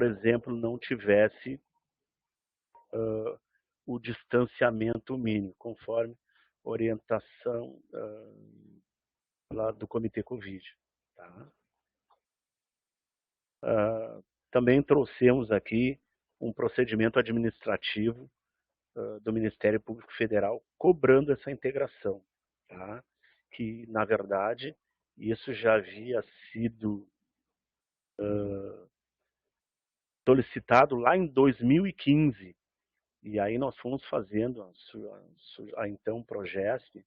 por exemplo, não tivesse o distanciamento mínimo, conforme orientação lá do Comitê Covid. Tá? Também trouxemos aqui um procedimento administrativo do Ministério Público Federal cobrando essa integração, tá? Que, na verdade, isso já havia sido solicitado lá em 2015, e aí nós fomos fazendo a então Progesp,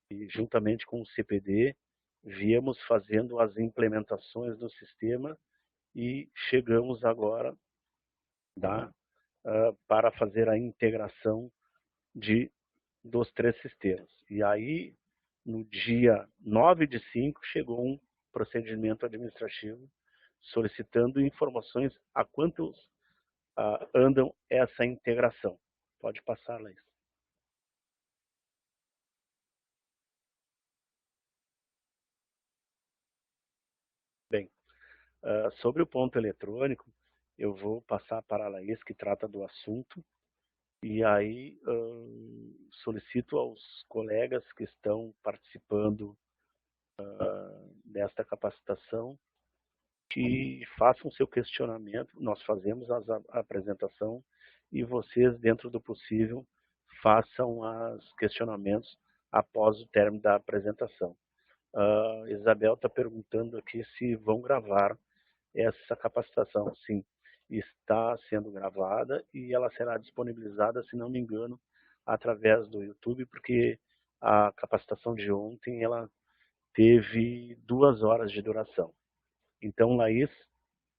e juntamente com o CPD, viemos fazendo as implementações do sistema e chegamos agora para fazer a integração dos 3 sistemas. E aí, no dia 9/5, chegou um procedimento administrativo solicitando informações a quantos andam essa integração. Pode passar, Laís. Bem, sobre o ponto eletrônico, eu vou passar para a Laís, que trata do assunto, e aí solicito aos colegas que estão participando desta capacitação que façam seu questionamento. Nós fazemos a apresentação e vocês, dentro do possível, façam os questionamentos após o término da apresentação. Isabel está perguntando aqui se vão gravar essa capacitação. Sim, está sendo gravada e ela será disponibilizada, se não me engano, através do YouTube, porque a capacitação de ontem ela teve 2 horas de duração. Então, Laís,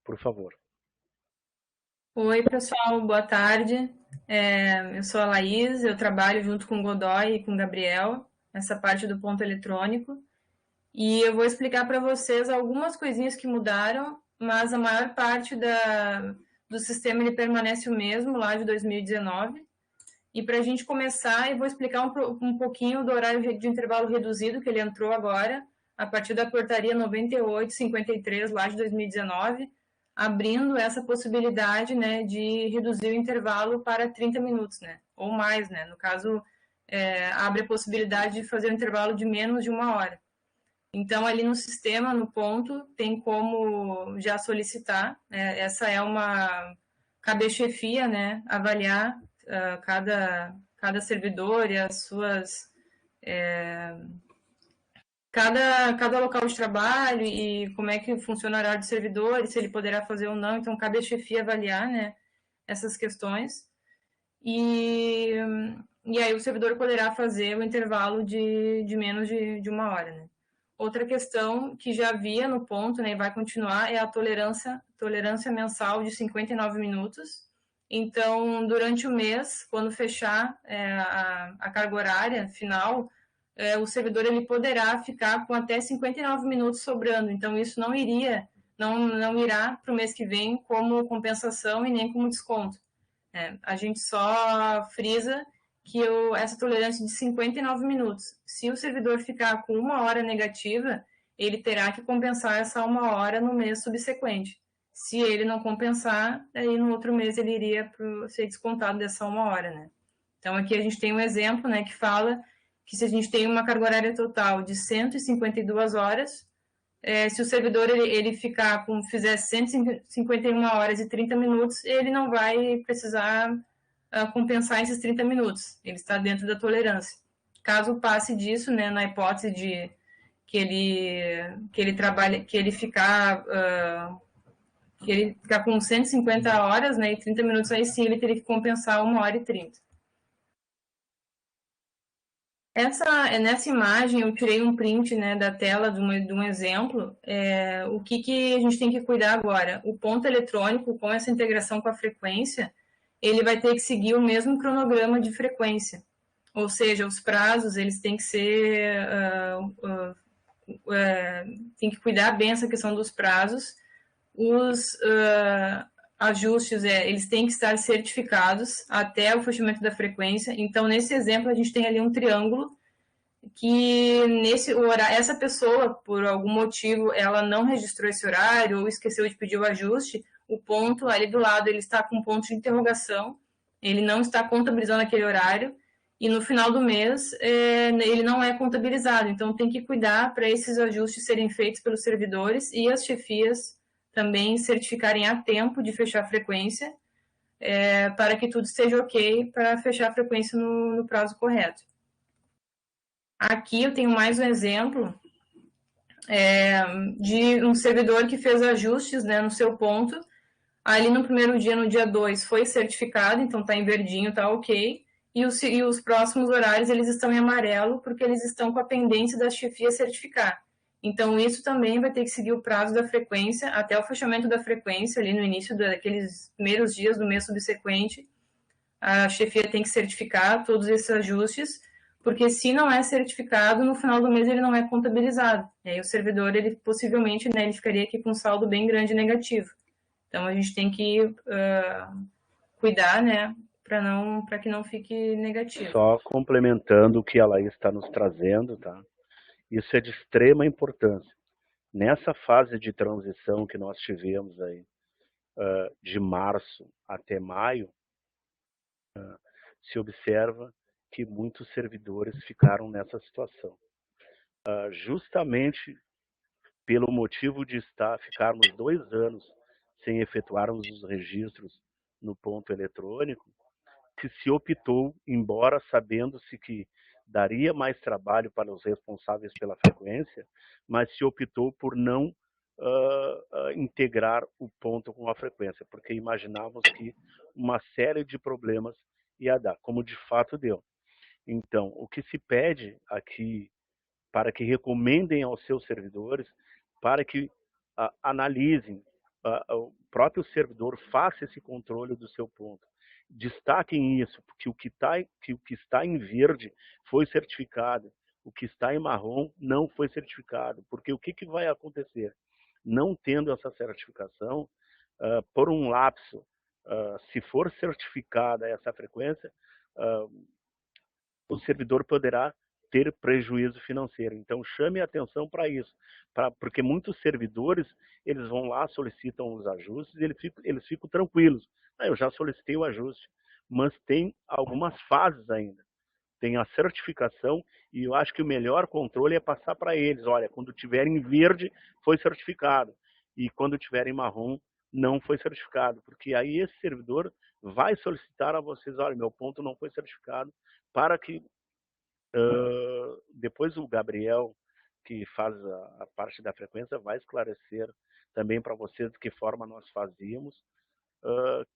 por favor. Oi, pessoal, boa tarde. Eu sou a Laís, eu trabalho junto com o Godoy e com o Gabriel, nessa parte do ponto eletrônico, e eu vou explicar para vocês algumas coisinhas que mudaram, mas a maior parte do sistema ele permanece o mesmo, lá de 2019. E para a gente começar, eu vou explicar um pouquinho do horário de intervalo reduzido que ele entrou agora, a partir da portaria 98/53, lá de 2019, abrindo essa possibilidade, né, de reduzir o intervalo para 30 minutos, né, ou mais, né, no caso, abre a possibilidade de fazer um intervalo de menos de 1 hora. Então, ali no sistema, no ponto, tem como já solicitar, né, essa é cabe à chefia, né, avaliar cada servidor e as suas... Cada local de trabalho e como é que funciona o horário do servidor, e se ele poderá fazer ou não. Então, cabe à chefia avaliar, né, essas questões. E aí o servidor poderá fazer o intervalo de menos de 1 hora, né. Outra questão que já havia no ponto, né, e vai continuar, é a tolerância mensal de 59 minutos. Então, durante o mês, quando fechar a carga horária final, o servidor ele poderá ficar com até 59 minutos sobrando. Então, isso não irá para o mês que vem como compensação e nem como desconto. A gente só frisa que essa tolerância de 59 minutos. Se o servidor ficar com 1 hora negativa, ele terá que compensar essa 1 hora no mês subsequente. Se ele não compensar, aí no outro mês ele iria ser descontado dessa 1 hora, né? Então, aqui a gente tem um exemplo, né, que fala que se a gente tem uma carga horária total de 152 horas, se o servidor ele fizer 151 horas e 30 minutos, ele não vai precisar compensar esses 30 minutos. Ele está dentro da tolerância. Caso passe disso, né, na hipótese de que ele ficar com 150 horas, né, e 30 minutos, aí sim ele teria que compensar 1 hora e 30. Nessa imagem eu tirei um print, né, da tela de um exemplo. O que a gente tem que cuidar agora? O ponto eletrônico, com essa integração com a frequência, ele vai ter que seguir o mesmo cronograma de frequência. Ou seja, os prazos, eles têm que ser... tem que cuidar bem essa questão dos prazos. Os ajustes, eles têm que estar certificados até o fechamento da frequência. Então, nesse exemplo, a gente tem ali um triângulo que nesse horário, essa pessoa, por algum motivo, ela não registrou esse horário ou esqueceu de pedir o ajuste, o ponto ali do lado ele está com um ponto de interrogação, ele não está contabilizando aquele horário, e no final do mês ele não é contabilizado. Então tem que cuidar para esses ajustes serem feitos pelos servidores e as chefias também certificarem a tempo de fechar a frequência, para que tudo esteja ok para fechar a frequência no prazo correto. Aqui eu tenho mais um exemplo de um servidor que fez ajustes, né, no seu ponto. Ali no primeiro dia, no dia 2, foi certificado, então está em verdinho, está ok. E os próximos horários eles estão em amarelo, porque eles estão com a pendência da chefia certificar. Então, isso também vai ter que seguir o prazo da frequência, até o fechamento da frequência, ali no início daqueles primeiros dias do mês subsequente. A chefia tem que certificar todos esses ajustes, porque se não é certificado, no final do mês ele não é contabilizado. E aí o servidor, ele possivelmente, né, ele ficaria aqui com um saldo bem grande negativo. Então a gente tem que cuidar, né, para que não fique negativo. Só complementando o que a Laís está nos trazendo, tá? Isso é de extrema importância. Nessa fase de transição que nós tivemos aí, de março até maio, se observa que muitos servidores ficaram nessa situação. Justamente pelo motivo de ficarmos 2 anos sem efetuarmos os registros no ponto eletrônico, que se optou, embora sabendo-se que daria mais trabalho para os responsáveis pela frequência, mas se optou por não integrar o ponto com a frequência, porque imaginávamos que uma série de problemas ia dar, como de fato deu. Então, o que se pede aqui para que recomendem aos seus servidores, para que analisem, o próprio servidor faça esse controle do seu ponto. Destaquem isso, porque o que está em verde foi certificado, o que está em marrom não foi certificado, porque o que vai acontecer? Não tendo essa certificação, por um lapso, se for certificada essa frequência, o servidor poderá ter prejuízo financeiro. Então chame a atenção para isso, porque muitos servidores eles vão lá, solicitam os ajustes e eles ficam tranquilos. Eu já solicitei o ajuste, mas tem algumas fases ainda. Tem a certificação e eu acho que o melhor controle é passar para eles. Olha, quando tiver em verde foi certificado e quando tiver em marrom não foi certificado, porque aí esse servidor vai solicitar a vocês, olha, meu ponto não foi certificado, para que depois o Gabriel, que faz a parte da frequência, vai esclarecer também para vocês de que forma nós fazíamos,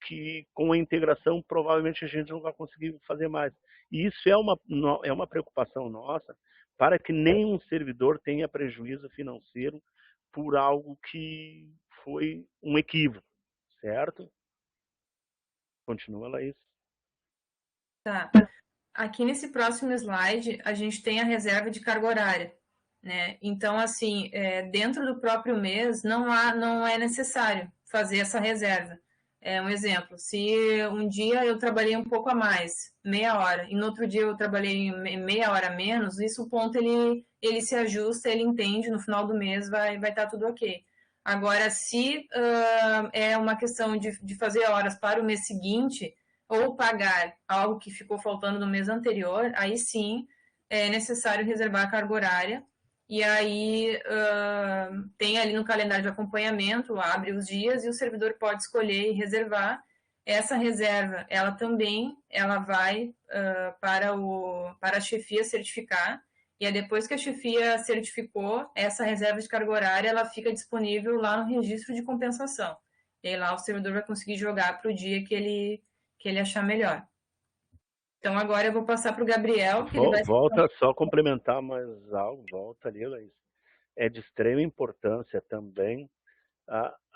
que com a integração provavelmente a gente não vai conseguir fazer mais. E isso é uma preocupação nossa, para que nenhum servidor tenha prejuízo financeiro por algo que foi um equívoco, certo? Continua, Laís. Tá. Aqui nesse próximo slide, a gente tem a reserva de carga horária, né? Então, assim, dentro do próprio mês, não é necessário fazer essa reserva. Um exemplo, se um dia eu trabalhei um pouco a mais, meia hora, e no outro dia eu trabalhei meia hora a menos, isso o ponto ele se ajusta, ele entende, no final do mês vai estar tudo ok. Agora, se é uma questão de fazer horas para o mês seguinte, ou pagar algo que ficou faltando no mês anterior, aí sim é necessário reservar a carga horária. E aí tem ali no calendário de acompanhamento, abre os dias e o servidor pode escolher e reservar. Essa reserva, ela vai para a chefia certificar. E aí depois que a chefia certificou, essa reserva de carga horária, ela fica disponível lá no registro de compensação. E aí lá o servidor vai conseguir jogar para o dia que ele achar melhor. Então agora eu vou passar para o Gabriel, que ele vai... Volta só complementar mais algo, volta ali, Laís. É de extrema importância também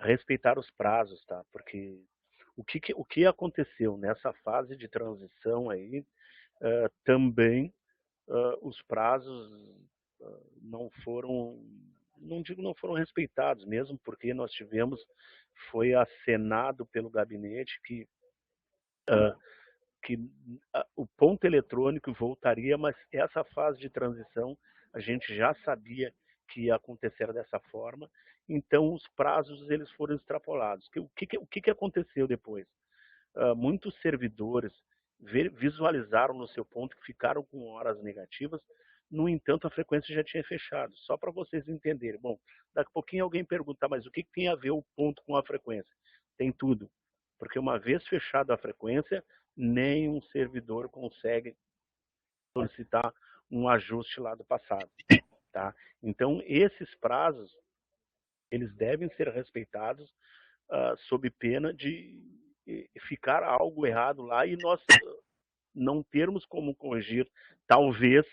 respeitar os prazos, tá? Porque o que aconteceu nessa fase de transição aí, também os prazos não foram, não digo não foram respeitados mesmo, porque nós tivemos, foi acenado pelo gabinete que o ponto eletrônico voltaria, mas essa fase de transição a gente já sabia que acontecer dessa forma, então os prazos eles foram extrapolados. O que aconteceu depois? Muitos servidores visualizaram no seu ponto que ficaram com horas negativas, no entanto a frequência já tinha fechado. Só para vocês entenderem. Bom, daqui a pouquinho alguém pergunta, mas o que tem a ver o ponto com a frequência? Tem tudo. Porque uma vez fechada a frequência, nenhum servidor consegue solicitar um ajuste lá do passado. Tá? Então, esses prazos, eles devem ser respeitados sob pena de ficar algo errado lá e nós não termos como corrigir, talvez,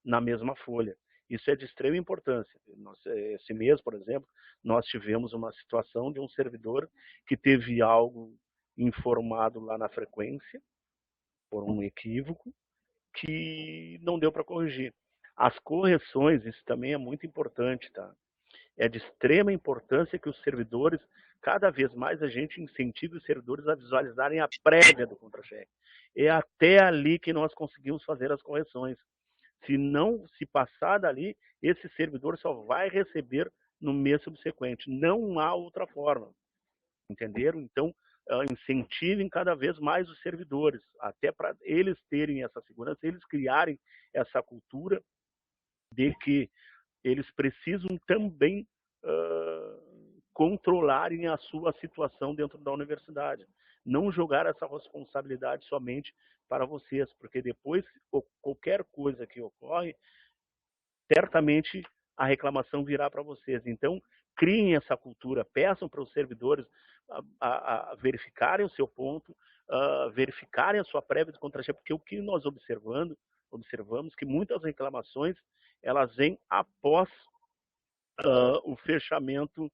na mesma folha. Isso é de extrema importância. Esse mês, por exemplo, nós tivemos uma situação de um servidor que teve algo informado lá na frequência, por um equívoco, que não deu para corrigir. As correções, isso também é muito importante, tá? É de extrema importância que os servidores, cada vez mais a gente incentive os servidores a visualizarem a prévia do contra-cheque. É até ali que nós conseguimos fazer as correções. Se não se passar dali, esse servidor só vai receber no mês subsequente. Não há outra forma. Entenderam? Então, incentivem cada vez mais os servidores, até para eles terem essa segurança, eles criarem essa cultura de que eles precisam também controlarem a sua situação dentro da universidade. Não jogar essa responsabilidade somente para vocês, porque depois qualquer coisa que ocorre, certamente a reclamação virá para vocês. Então, criem essa cultura, peçam para os servidores a verificarem o seu ponto, verificarem a sua prévia de contra-cheque, porque o que nós observamos que muitas reclamações elas vêm após o fechamento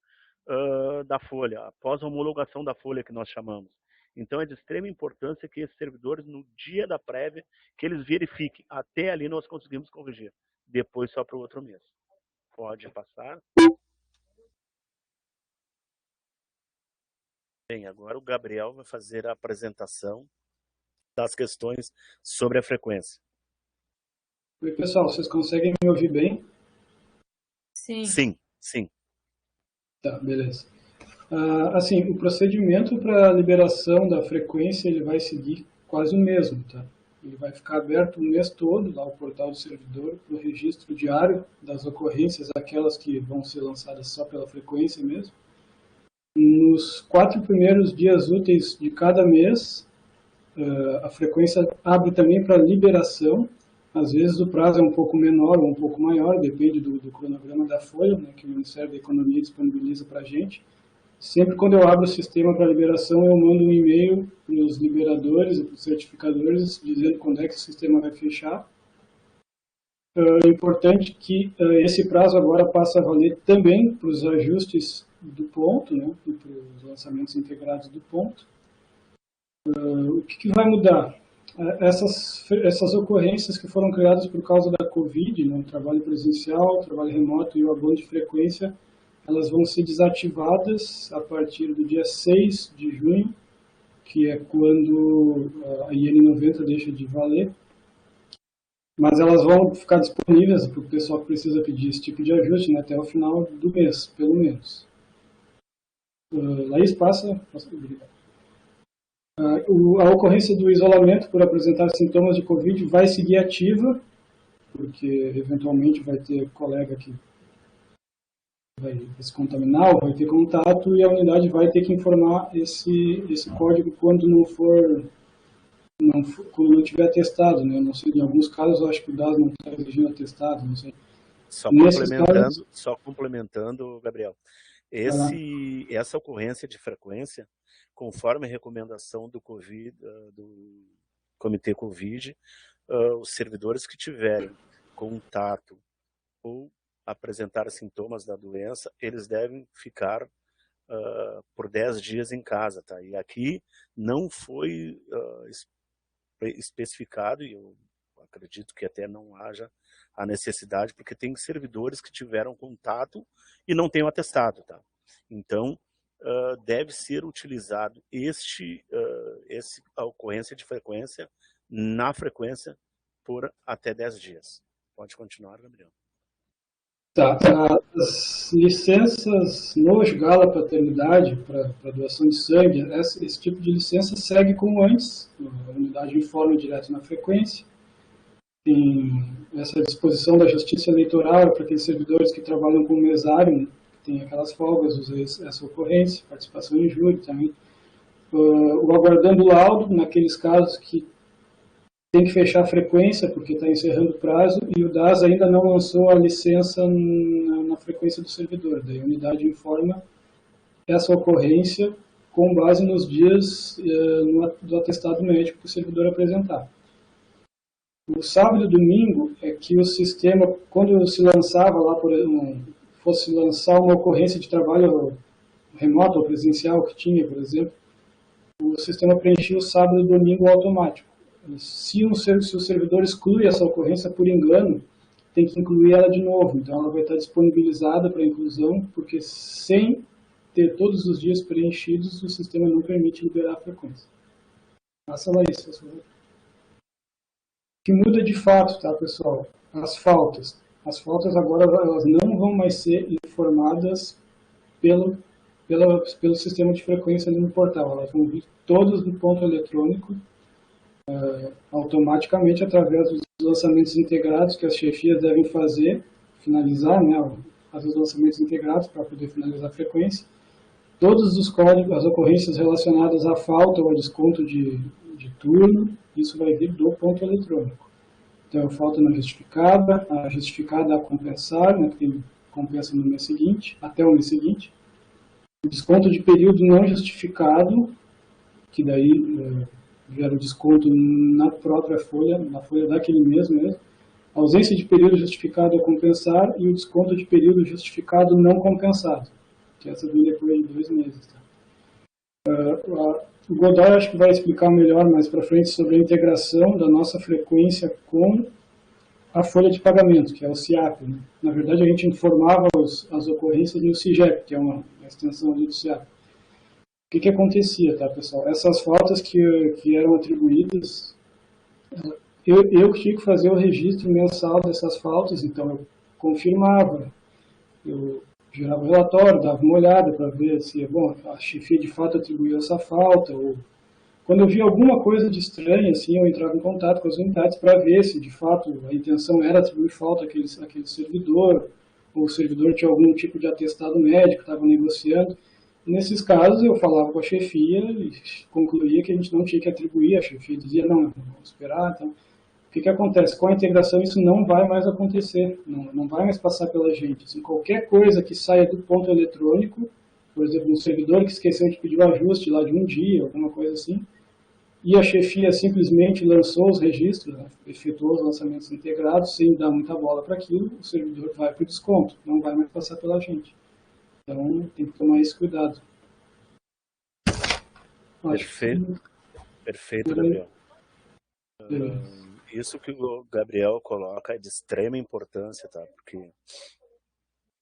da folha, após a homologação da folha que nós chamamos. Então é de extrema importância que esses servidores, no dia da prévia, que eles verifiquem. Até ali nós conseguimos corrigir. Depois só para o outro mês. Pode passar. Bem, agora o Gabriel vai fazer a apresentação das questões sobre a frequência. Oi, pessoal, vocês conseguem me ouvir bem? Sim. Sim, sim. Tá, beleza. Assim, o procedimento para a liberação da frequência ele vai seguir quase o mesmo, tá? Ele vai ficar aberto o mês todo, lá o portal do servidor, para o registro diário das ocorrências, aquelas que vão ser lançadas só pela frequência mesmo. Nos 4 primeiros dias úteis de cada mês, a frequência abre também para liberação. Às vezes o prazo é um pouco menor ou um pouco maior, depende do cronograma da folha, né, que o Ministério da Economia disponibiliza para a gente. Sempre quando eu abro o sistema para liberação, eu mando um e-mail para os liberadores e para os certificadores dizendo quando é que o sistema vai fechar. É importante que esse prazo agora passe a valer também para os ajustes do ponto, né, e para os lançamentos integrados do ponto. O que vai mudar? Essas ocorrências que foram criadas por causa da Covid, né, o trabalho presencial, o trabalho remoto e o abono de frequência, elas vão ser desativadas a partir do dia 6 de junho, que é quando a IN 90 deixa de valer. Mas elas vão ficar disponíveis para o pessoal que precisa pedir esse tipo de ajuste, né, até o final do mês, pelo menos. Laís, passa. Obrigado. A ocorrência do isolamento por apresentar sintomas de Covid vai seguir ativa, porque eventualmente vai ter colega que vai se contaminar ou vai ter contato e a unidade vai ter que informar esse código quando quando não tiver atestado, né? Não sei, em alguns casos eu acho que o DAS não está exigindo atestado, não sei. Só complementando, Gabriel, essa ocorrência de frequência, conforme a recomendação do Comitê Covid, os servidores que tiverem contato ou apresentar sintomas da doença, eles devem ficar por 10 dias em casa, tá? E aqui não foi especificado, e eu acredito que até não haja a necessidade, porque tem servidores que tiveram contato e não têm o atestado, tá? Então, deve ser utilizado a ocorrência de frequência na frequência por até 10 dias. Pode continuar, Gabriel. Tá. As licenças no Gala Paternidade para doação de sangue, esse tipo de licença segue como antes. A unidade informa direto na frequência. Tem essa disposição da Justiça Eleitoral para aqueles servidores que trabalham com mesário, né? Tem aquelas folgas, essa ocorrência, participação em júri também. O aguardando laudo, naqueles casos que tem que fechar a frequência, porque está encerrando o prazo, e o DAS ainda não lançou a licença na frequência do servidor. Daí a unidade informa essa ocorrência com base nos dias do atestado médico que o servidor apresentar. O sábado e domingo é que o sistema, quando se lançava lá, fosse lançar uma ocorrência de trabalho remoto ou presencial que tinha, por exemplo, o sistema preenchia o sábado e domingo automático. Se o servidor exclui essa ocorrência por engano, tem que incluir ela de novo. Então ela vai estar disponibilizada para inclusão, porque sem ter todos os dias preenchidos, o sistema não permite liberar a frequência. Faça lá isso, pessoal. O que muda de fato, tá, pessoal? As faltas. As faltas agora elas não vão mais ser informadas pelo sistema de frequência ali no portal. Elas vão vir todas no ponto eletrônico, automaticamente através dos lançamentos integrados que as chefias devem fazer, finalizar, né, fazer os lançamentos integrados para poder finalizar a frequência. Todos os códigos, as ocorrências relacionadas à falta ou ao desconto de turno, isso vai vir do ponto eletrônico. Então, a falta não justificada, a justificada a compensar, né, que compensa no mês seguinte, até o mês seguinte. O desconto de período não justificado, que daí gera o desconto na própria folha, na folha daquele mês mesmo. A ausência de período justificado a compensar e o desconto de período justificado não compensado, que essa vem depois de 2 meses. Tá? O Godoy acho que vai explicar melhor mais para frente sobre a integração da nossa frequência com a folha de pagamento, que é o CIAP. Né? Na verdade, a gente informava as ocorrências no CIGEP, que é uma extensão ali do CIAP. O que acontecia, tá, pessoal? Essas faltas que eram atribuídas, eu tinha que fazer o registro mensal dessas faltas, então eu confirmava, eu gerava um relatório, dava uma olhada para ver se, bom, a chefia de fato atribuiu essa falta, ou quando eu via alguma coisa de estranho, assim, eu entrava em contato com as unidades para ver se de fato a intenção era atribuir falta àquele servidor, ou o servidor tinha algum tipo de atestado médico, estava negociando. Nesses casos, eu falava com a chefia e concluía que a gente não tinha que atribuir. A chefia dizia, não, vamos esperar. Então, o que acontece? Com a integração, isso não vai mais acontecer, não vai mais passar pela gente. Assim, qualquer coisa que saia do ponto eletrônico, por exemplo, um servidor que esqueceu de pedir o ajuste lá de um dia, alguma coisa assim, e a chefia simplesmente lançou os registros, né, efetuou os lançamentos integrados, sem dar muita bola para aquilo, o servidor vai para o desconto, não vai mais passar pela gente. Então, tem que tomar esse cuidado. Perfeito, Gabriel. Isso que o Gabriel coloca é de extrema importância, tá? Porque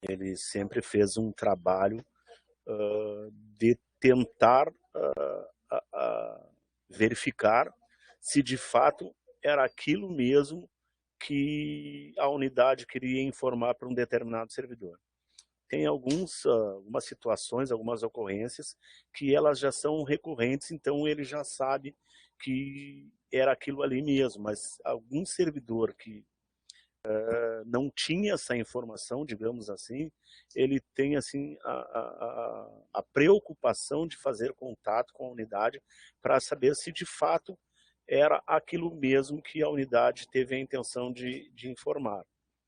ele sempre fez um trabalho de tentar verificar se de fato era aquilo mesmo que a unidade queria informar para um determinado servidor. Tem algumas situações, algumas ocorrências que elas já são recorrentes, então ele já sabe que era aquilo ali mesmo, mas algum servidor que não tinha essa informação, digamos assim, ele tem assim a preocupação de fazer contato com a unidade para saber se de fato era aquilo mesmo que a unidade teve a intenção de informar,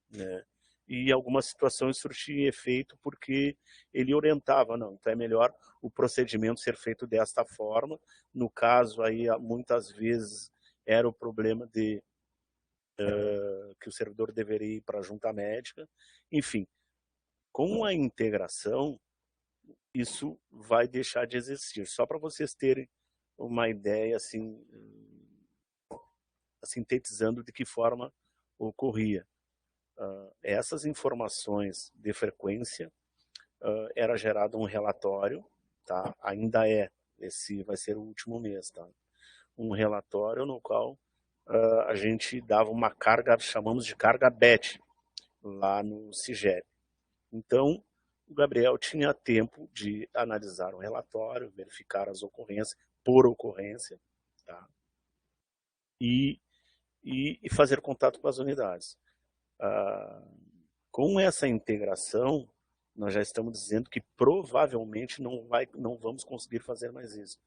né? E algumas situações surtiam efeito porque ele orientava, não, então é melhor o procedimento ser feito desta forma. No caso aí, muitas vezes era o problema de que o servidor deveria ir para a junta médica. Enfim, com a integração, isso vai deixar de existir. Só para vocês terem uma ideia, assim, sintetizando de que forma ocorria. Essas informações de frequência era gerado um relatório, tá? Ainda esse vai ser o último mês, tá? Um relatório no qual a gente dava uma carga, chamamos de carga BET, lá no CIGEP. Então, o Gabriel tinha tempo de analisar o relatório, verificar as ocorrências por ocorrência, tá? e fazer contato com as unidades. Com essa integração, nós já estamos dizendo que provavelmente não vamos conseguir fazer mais isso.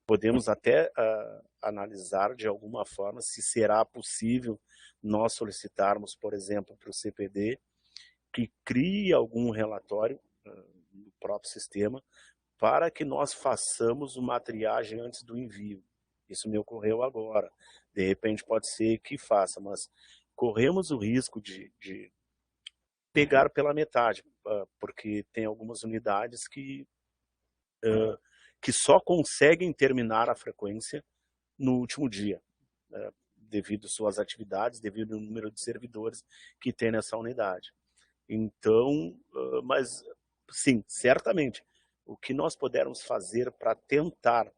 Podemos até analisar de alguma forma se será possível nós solicitarmos, por exemplo, para o CPD, que crie algum relatório no próprio sistema para que nós façamos uma triagem antes do envio. Isso me ocorreu agora. De repente pode ser que faça, mas corremos o risco de pegar pela metade, porque tem algumas unidades que só conseguem terminar a frequência no último dia, devido às suas atividades, devido ao número de servidores que tem nessa unidade. Então, mas sim, certamente, o que nós pudermos fazer para tentar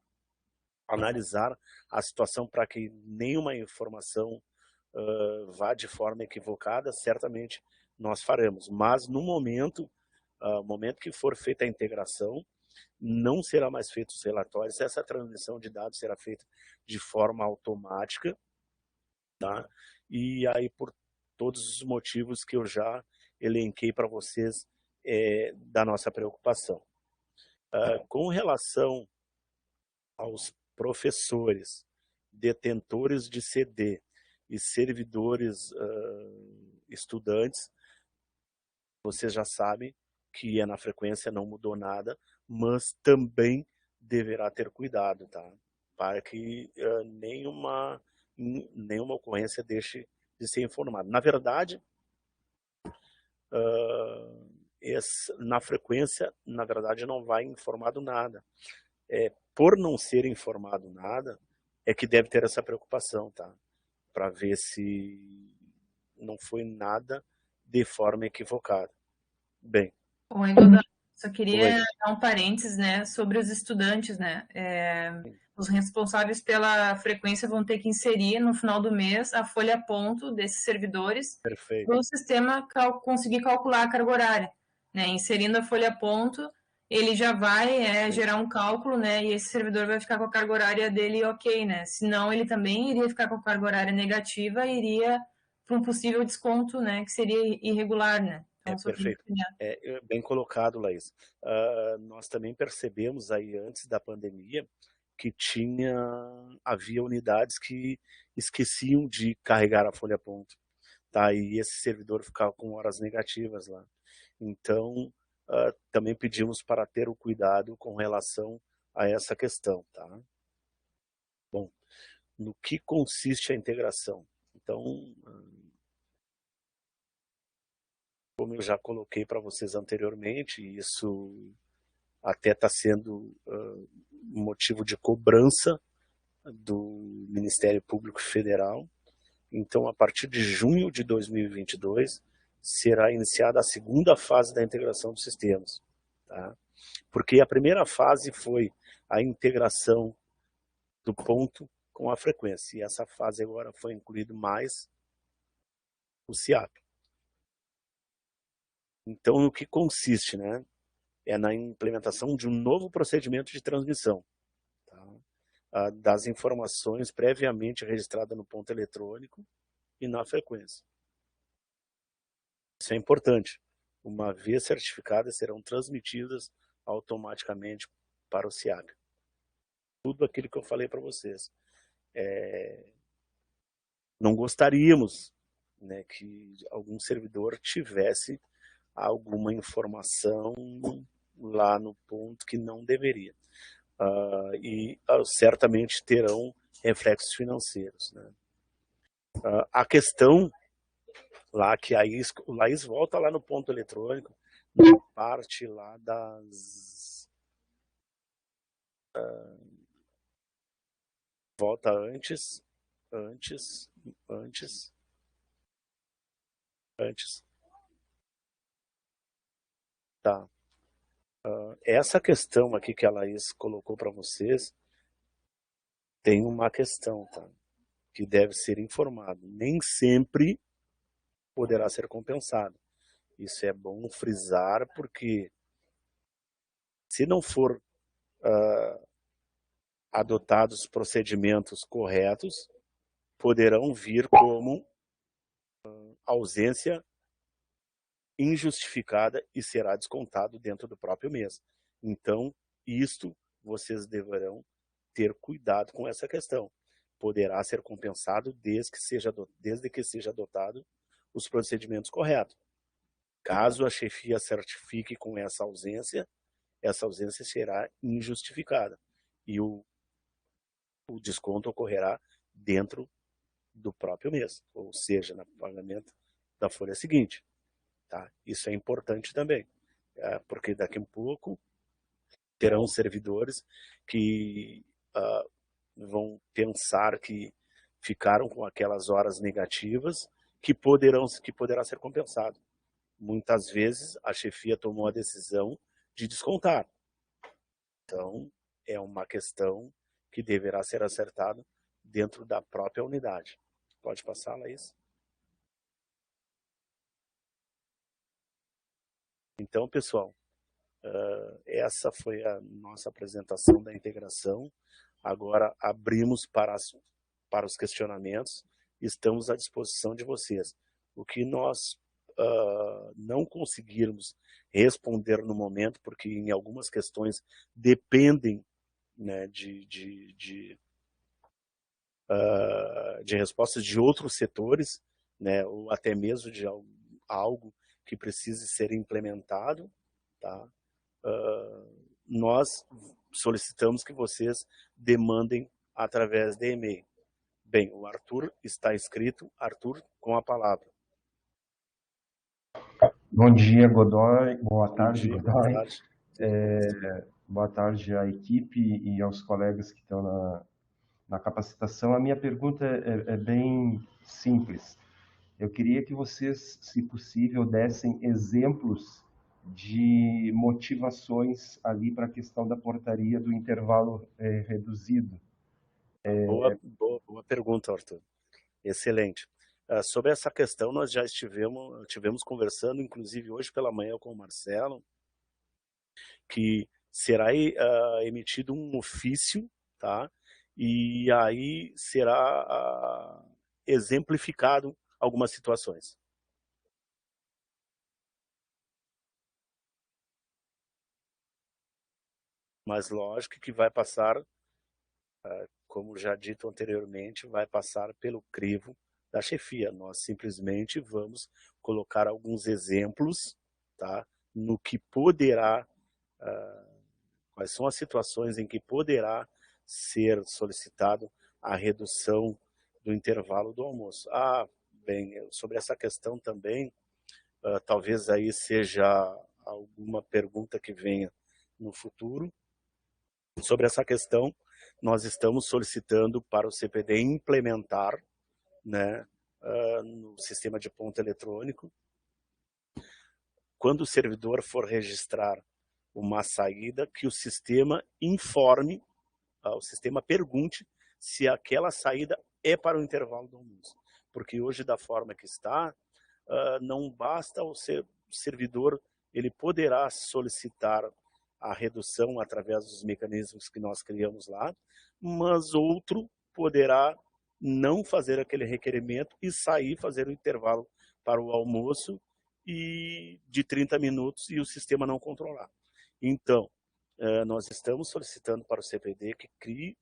analisar a situação para que nenhuma informação vá de forma equivocada, certamente nós faremos. Mas no momento que for feita a integração, não será mais feito os relatórios, essa transmissão de dados será feita de forma automática, tá? E aí por todos os motivos que eu já elenquei para vocês da nossa preocupação. Com relação aos professores, detentores de CD e servidores estudantes, vocês já sabem que na frequência não mudou nada, mas também deverá ter cuidado, tá? Para que nenhuma ocorrência deixe de ser informada. Na verdade, na frequência, na verdade, não vai informado nada. Por não ser informado nada, é que deve ter essa preocupação, tá? Para ver se não foi nada de forma equivocada. Bem. Oi, Godão. Só queria dar um parênteses, né, sobre os estudantes, né? Os responsáveis pela frequência vão ter que inserir no final do mês a folha ponto desses servidores para o sistema conseguir calcular a carga horária, né? Inserindo a folha ponto, ele já vai gerar um cálculo, né? E esse servidor vai ficar com a carga horária dele ok, né? Senão ele também iria ficar com a carga horária negativa e iria para um possível desconto, né? Que seria irregular, né? Então, Perfeito. Bem colocado, Laís. Nós também percebemos aí antes da pandemia que havia unidades que esqueciam de carregar a folha ponto, tá? E esse servidor ficava com horas negativas lá. Então, também pedimos para ter o cuidado com relação a essa questão, tá? Bom, no que consiste a integração? Então, como eu já coloquei para vocês anteriormente, isso até está sendo motivo de cobrança do Ministério Público Federal. Então, a partir de junho de 2022, será iniciada a segunda fase da integração dos sistemas, tá? Porque a primeira fase foi a integração do ponto com a frequência, e essa fase agora foi incluído mais o CIAP. Então, no que consiste, né? É na implementação de um novo procedimento de transmissão, tá? Das informações previamente registradas no ponto eletrônico e na frequência. Isso é importante. Uma vez certificadas, serão transmitidas automaticamente para o CIAP. Tudo aquilo que eu falei para vocês. Não gostaríamos, né, que algum servidor tivesse alguma informação lá no ponto que não deveria. Certamente terão reflexos financeiros, né? A questão lá que o Laís volta lá no ponto eletrônico, na parte lá das... volta antes. Tá. Essa questão aqui que a Laís colocou para vocês, tem uma questão, tá? Que deve ser informado. Nem sempre poderá ser compensado. Isso é bom frisar, porque se não for adotados procedimentos corretos, poderão vir como ausência injustificada e será descontado dentro do próprio mês. Então, isto vocês deverão ter cuidado com essa questão. Poderá ser compensado desde que seja adotado os procedimentos corretos. Caso a chefia certifique com essa ausência será injustificada e o desconto ocorrerá dentro do próprio mês, ou seja, no pagamento da folha seguinte. Tá? Isso é importante também, porque daqui a pouco terão servidores que vão pensar que ficaram com aquelas horas negativas que poderá ser compensado. Muitas vezes a chefia tomou a decisão de descontar. Então, é uma questão que deverá ser acertada dentro da própria unidade. Pode passar, Laís? Então, pessoal, essa foi a nossa apresentação da integração. Agora abrimos para os questionamentos. Estamos à disposição de vocês. O que nós não conseguirmos responder no momento, porque em algumas questões dependem, né, de respostas de outros setores, né, ou até mesmo de algo que precise ser implementado, tá? Nós solicitamos que vocês demandem através de e-mail. Bem, o Arthur está inscrito. Arthur, com a palavra. Bom dia, Godoy. Boa tarde, Godoy. Boa tarde. Boa tarde à equipe e aos colegas que estão na capacitação. A minha pergunta é bem simples. Eu queria que vocês, se possível, dessem exemplos de motivações ali para a questão da portaria do intervalo reduzido. Boa pergunta, Arthur. Excelente. Sobre essa questão, nós já tivemos conversando, inclusive hoje pela manhã com o Marcelo, que será emitido um ofício, tá? E aí será exemplificado algumas situações. Mas lógico que vai passar, como já dito anteriormente, vai passar pelo crivo da chefia. Nós simplesmente vamos colocar alguns exemplos, tá? No que poderá, quais são as situações em que poderá ser solicitado a redução do intervalo do almoço. Bem, sobre essa questão também, talvez aí seja alguma pergunta que venha no futuro. Sobre essa questão, nós estamos solicitando para o CPD implementar, né, no sistema de ponto eletrônico, quando o servidor for registrar uma saída, que o sistema informe, o sistema pergunte se aquela saída é para o intervalo do almoço. Porque hoje, da forma que está, não basta o servidor, ele poderá solicitar a redução através dos mecanismos que nós criamos lá, mas outro poderá não fazer aquele requerimento e sair, fazer o intervalo para o almoço e de 30 minutos e o sistema não controlar. Então, nós estamos solicitando para o CPD que crie,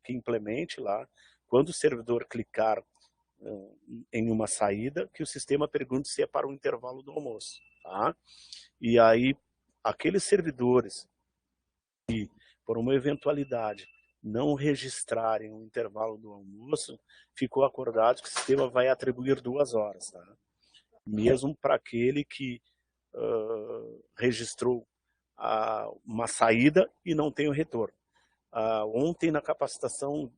que implemente lá, quando o servidor clicar em uma saída, que o sistema pergunte se é para o intervalo do almoço. Tá? E aí, aqueles servidores que, por uma eventualidade, não registrarem o intervalo do almoço, ficou acordado que o sistema vai atribuir 2 horas. Tá? Mesmo para aquele que registrou uma saída e não tem o retorno. Ontem, na capacitação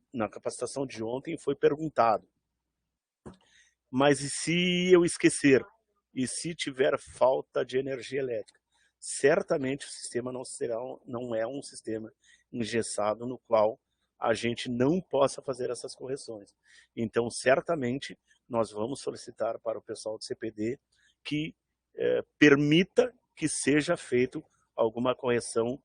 de ontem, foi perguntado, mas e se eu esquecer? E se tiver falta de energia elétrica? Certamente o sistema não é um sistema engessado no qual a gente não possa fazer essas correções. Então, certamente, nós vamos solicitar para o pessoal do CPD que permita que seja feito alguma correção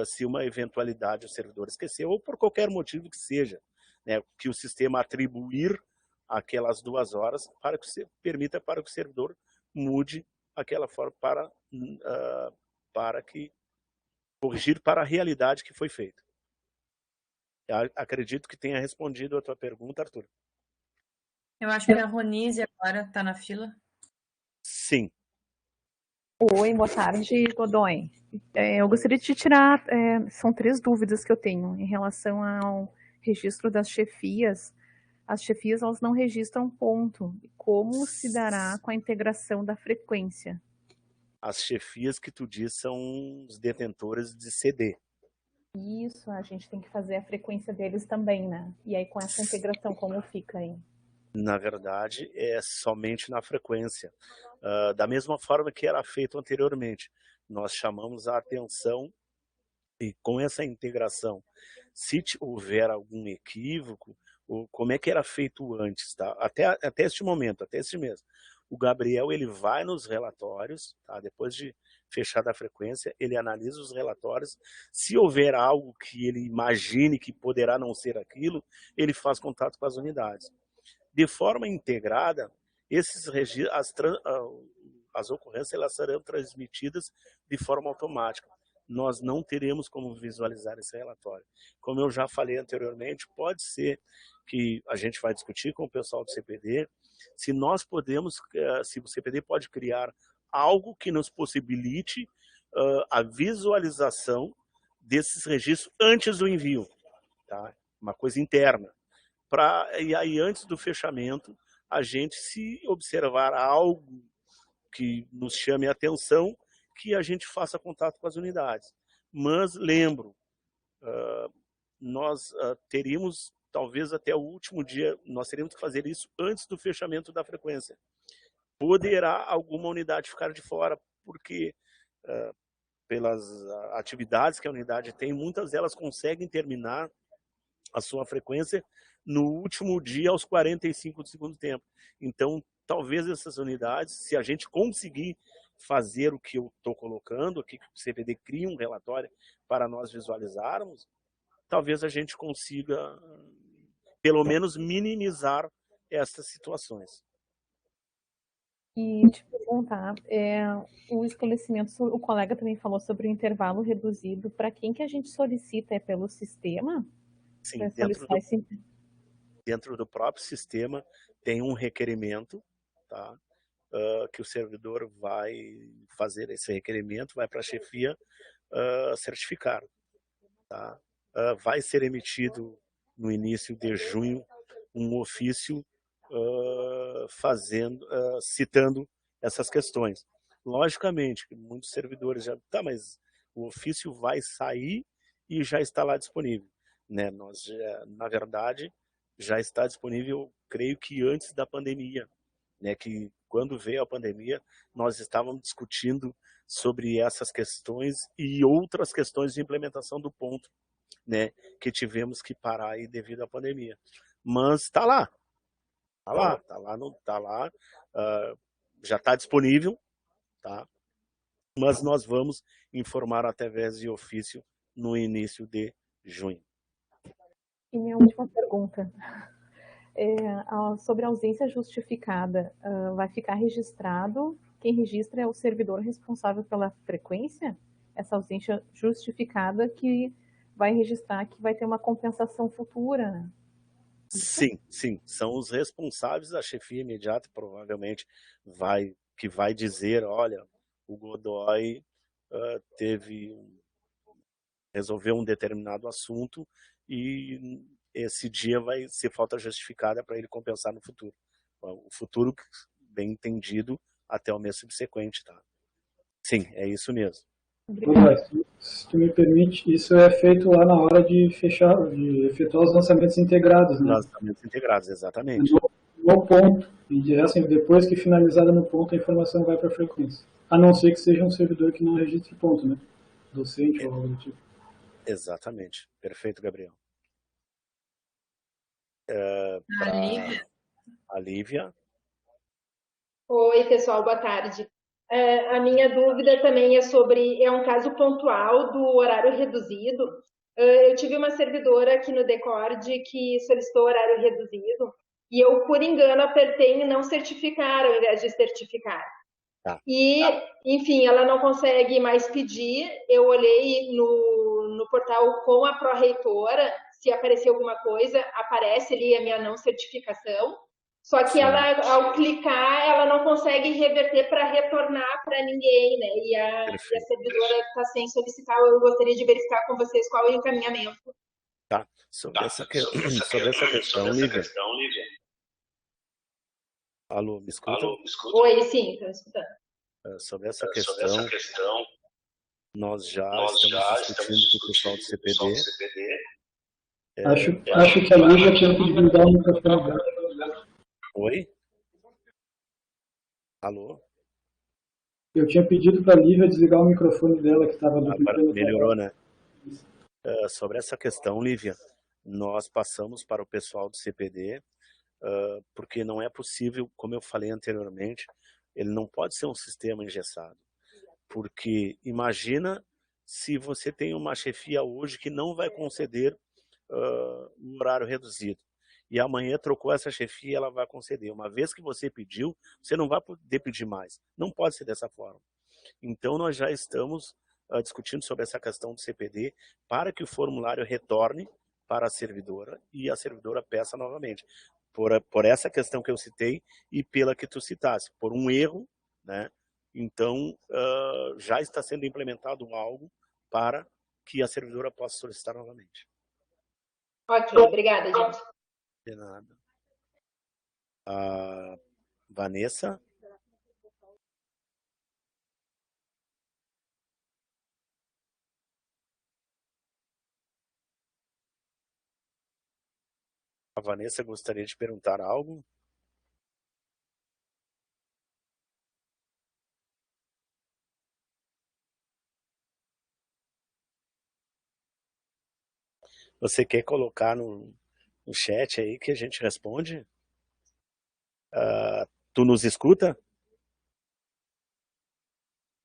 se uma eventualidade o servidor esqueceu, ou por qualquer motivo que seja, né, que o sistema atribuir aquelas 2 horas para que permita para que o servidor mude aquela forma para que corrigir para a realidade que foi feita. Acredito que tenha respondido a tua pergunta, Arthur. Eu acho que a Ronise agora está na fila. Sim. Oi, boa tarde, Godoy. Eu gostaria de te tirar, são 3 dúvidas que eu tenho em relação ao registro das chefias. As chefias, elas não registram ponto. Como se dará com a integração da frequência? As chefias que tu diz são os detentores de CD. Isso, a gente tem que fazer a frequência deles também, né? E aí com essa integração, como fica aí? Na verdade, é somente na frequência. Da mesma forma que era feito anteriormente. Nós chamamos a atenção e com essa integração, se houver algum equívoco, como é que era feito antes, tá? Até este momento, até este mês. O Gabriel, ele vai nos relatórios, tá? Depois de fechada a frequência, ele analisa os relatórios. Se houver algo que ele imagine que poderá não ser aquilo, ele faz contato com as unidades. De forma integrada, as ocorrências elas serão transmitidas de forma automática. Nós não teremos como visualizar esse relatório. Como eu já falei anteriormente, pode ser que a gente vai discutir com o pessoal do CPD, se o CPD pode criar algo que nos possibilite a visualização desses registros antes do envio, tá? Uma coisa interna. E aí, antes do fechamento, a gente, se observar algo que nos chame a atenção, que a gente faça contato com as unidades. Mas lembro, nós teríamos, talvez até o último dia, nós teríamos que fazer isso antes do fechamento da frequência. Poderá alguma unidade ficar de fora, porque pelas atividades que a unidade tem, muitas delas conseguem terminar a sua frequência no último dia, aos 45 do segundo tempo. Então, talvez essas unidades, se a gente conseguir fazer o que eu estou colocando, aqui que o CPD cria um relatório para nós visualizarmos, talvez a gente consiga, pelo menos, minimizar essas situações. E te perguntar, o esclarecimento, o colega também falou sobre o intervalo reduzido. Para quem que a gente solicita? É pelo sistema? Sim, dentro do próprio sistema tem um requerimento, tá? Que o servidor vai fazer esse requerimento, vai para a chefia certificar. Tá? Vai ser emitido no início de junho um ofício citando essas questões. Logicamente, muitos servidores já... Tá, mas o ofício vai sair e já está lá disponível. Né? Na verdade, já está disponível, creio que antes da pandemia. Né? Que quando veio a pandemia, nós estávamos discutindo sobre essas questões e outras questões de implementação do ponto, né? Que tivemos que parar aí devido à pandemia. Mas está lá. Está lá, já está disponível, tá? Mas nós vamos informar através de ofício no início de junho. E minha última pergunta, sobre a ausência justificada, vai ficar registrado, quem registra é o servidor responsável pela frequência? Essa ausência justificada que vai registrar que vai ter uma compensação futura, né? Sim, são os responsáveis da chefia imediata, provavelmente vai dizer, olha, o Godoy resolveu um determinado assunto e esse dia vai ser falta justificada para ele compensar no futuro. O futuro, bem entendido, até o mês subsequente, tá? Sim, é isso mesmo. Se tu me permite, isso é feito lá na hora de efetuar os lançamentos integrados, né? Lançamentos integrados, exatamente. No ponto. E assim, depois que finalizada no ponto, a informação vai para a frequência. A não ser que seja um servidor que não registre ponto, né? Docente ou algo do tipo. Exatamente. Perfeito, Gabriel. A Lívia. Oi, pessoal, boa tarde. A minha dúvida também é um caso pontual do horário reduzido. Eu tive uma servidora aqui no Decord que solicitou horário reduzido e eu, por engano, apertei em não certificar ao invés de certificar. E, enfim, ela não consegue mais pedir. Eu olhei no portal com a pró-reitora, se aparecer alguma coisa, aparece ali a minha não certificação. Só que ela, ao clicar, ela não consegue reverter para retornar para ninguém, né? E a servidora está sem solicitar. Eu gostaria de verificar com vocês qual é o encaminhamento. Tá. Sobre essa questão, Lívia. Alô, me escuta? Oi, sim, estou escutando. Sobre essa questão, nós já estamos discutindo com o pessoal do CPD. Acho que a Lívia tinha que desligar o microfone dela. Oi? Alô? Eu tinha pedido para a Lívia desligar o microfone dela que estava duplicando. Melhorou, né? Sobre essa questão, Lívia, nós passamos para o pessoal do CPD, porque não é possível, como eu falei anteriormente, ele não pode ser um sistema engessado. Porque imagina se você tem uma chefia hoje que não vai conceder um horário reduzido. E amanhã trocou essa chefia e ela vai conceder. Uma vez que você pediu, você não vai poder pedir mais. Não pode ser dessa forma. Então nós já estamos discutindo sobre essa questão do CPD para que o formulário retorne para a servidora e a servidora peça novamente. Por essa questão que eu citei e pela que tu citasse, por um erro, né? Então já está sendo implementado algo para que a servidora possa solicitar novamente. Ok, obrigada, gente. De nada. Vanessa? A Vanessa gostaria de perguntar algo? Você quer colocar no chat aí que a gente responde? Tu nos escuta?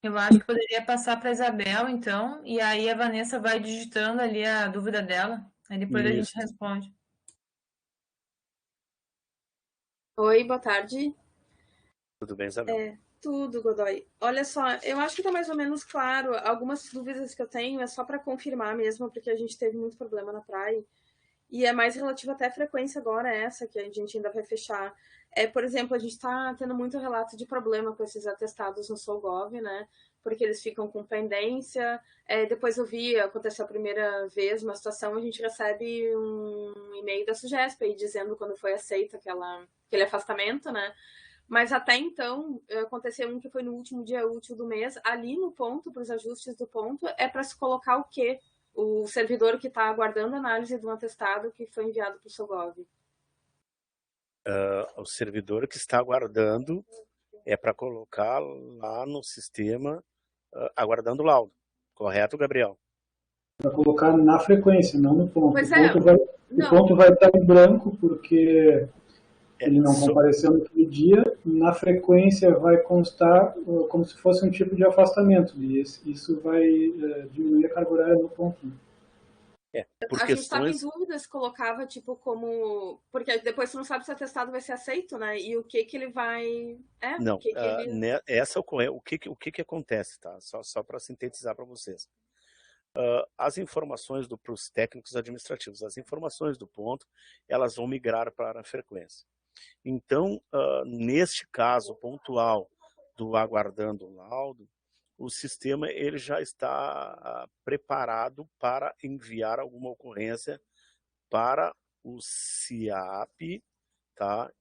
Eu acho que poderia passar para a Isabel, então, e aí a Vanessa vai digitando ali a dúvida dela, aí depois a gente responde. Oi, boa tarde. Tudo bem, Isabel? Tudo, Godoy. Olha só, eu acho que está mais ou menos claro. Algumas dúvidas que eu tenho é só para confirmar mesmo, porque a gente teve muito problema na praia. E é mais relativo até à frequência agora, essa que a gente ainda vai fechar. Por exemplo, a gente está tendo muito relato de problema com esses atestados no Solgov, né? Porque eles ficam com pendência. Depois eu vi, aconteceu a primeira vez uma situação, a gente recebe um e-mail da Sugesp aí dizendo quando foi aceito aquele afastamento, né? Mas até então, aconteceu um que foi no último dia útil do mês. Ali no ponto, para os ajustes do ponto, é para se colocar o quê? O servidor que está aguardando a análise de um atestado que foi enviado para o Solgov. O servidor que está aguardando é para colocar lá no sistema, aguardando o laudo. Correto, Gabriel? Para colocar na frequência, não no ponto. Pois o ponto vai estar em branco porque ele não compareceu naquele dia. Na frequência vai constar como se fosse um tipo de afastamento. E isso vai diminuir a carga horária no ponto. A gente estava em dúvida se colocava tipo como... Porque depois você não sabe se o atestado vai ser aceito, né? E o que ele vai... Não, essa o que acontece, tá? Só para sintetizar para vocês. As informações para os técnicos administrativos, as informações do ponto, elas vão migrar para a frequência. Então, neste caso pontual do aguardando o laudo, o sistema ele já está preparado para enviar alguma ocorrência para o CIAP, tá?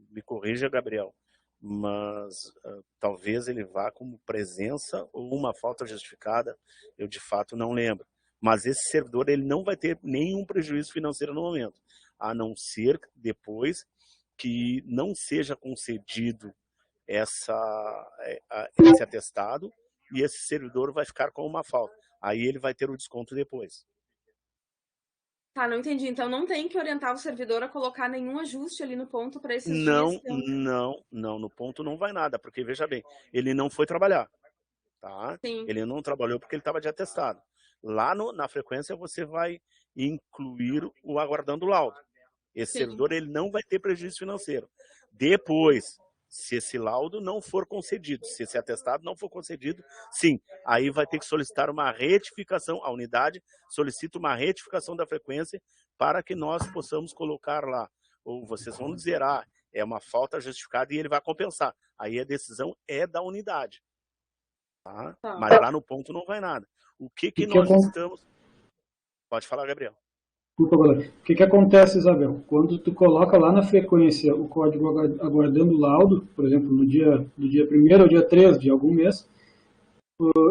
Me corrija, Gabriel, mas talvez ele vá como presença ou uma falta justificada, eu de fato não lembro. Mas esse servidor ele não vai ter nenhum prejuízo financeiro no momento, a não ser depois que não seja concedido esse atestado e esse servidor vai ficar com uma falta. Aí ele vai ter o desconto depois. Tá, não entendi. Então não tem que orientar o servidor a colocar nenhum ajuste ali no ponto para esses Não, dias. não, no ponto não vai nada, porque veja bem, ele não foi trabalhar, tá? Sim. Ele não trabalhou porque ele estava de atestado. Lá na frequência você vai incluir o aguardando laudo. Esse servidor ele não vai ter prejuízo financeiro. Depois, se esse laudo não for concedido, se esse atestado não for concedido, sim, aí vai ter que solicitar uma retificação, a unidade solicita uma retificação da frequência para que nós possamos colocar lá. Ou vocês vão dizer, é uma falta justificada e ele vai compensar. Aí a decisão é da unidade. Tá? Mas lá no ponto não vai nada. O que nós estamos... Pode falar, Gabriel. O que acontece, Isabel? Quando tu coloca lá na frequência o código aguardando laudo, por exemplo, do dia 1º ao dia 3 de algum mês,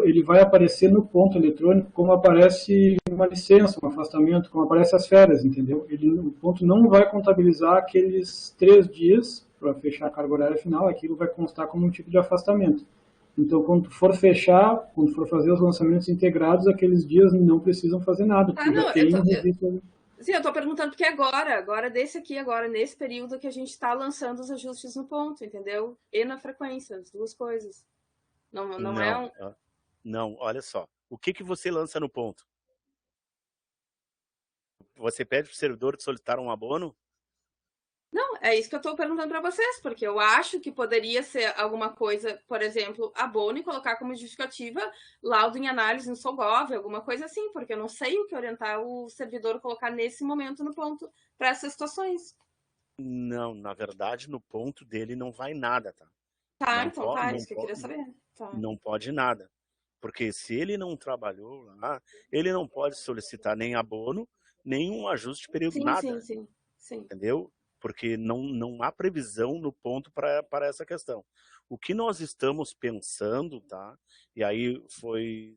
ele vai aparecer no ponto eletrônico como aparece uma licença, um afastamento, como aparece as férias, entendeu? O ponto não vai contabilizar aqueles 3 dias para fechar a carga horária final, aquilo vai constar como um tipo de afastamento. Então, quando for fechar, quando for fazer os lançamentos integrados, aqueles dias não precisam fazer nada. Sim, eu estou perguntando porque agora nesse período que a gente está lançando os ajustes no ponto, entendeu? E na frequência, as duas coisas. Não, olha só. O que você lança no ponto? Você pede para o servidor de solicitar um abono? Não, é isso que eu estou perguntando para vocês, porque eu acho que poderia ser alguma coisa, por exemplo, abono e colocar como justificativa laudo em análise no Solgov, alguma coisa assim, porque eu não sei o que orientar o servidor a colocar nesse momento no ponto para essas situações. Não, na verdade, no ponto dele não vai nada, tá? Isso que eu queria saber. Tá. Não pode nada. Porque se ele não trabalhou lá, ele não pode solicitar nem abono, nem um ajuste de período, nada. Sim. Entendeu? Porque não há previsão no ponto para essa questão. O que nós estamos pensando, tá? E aí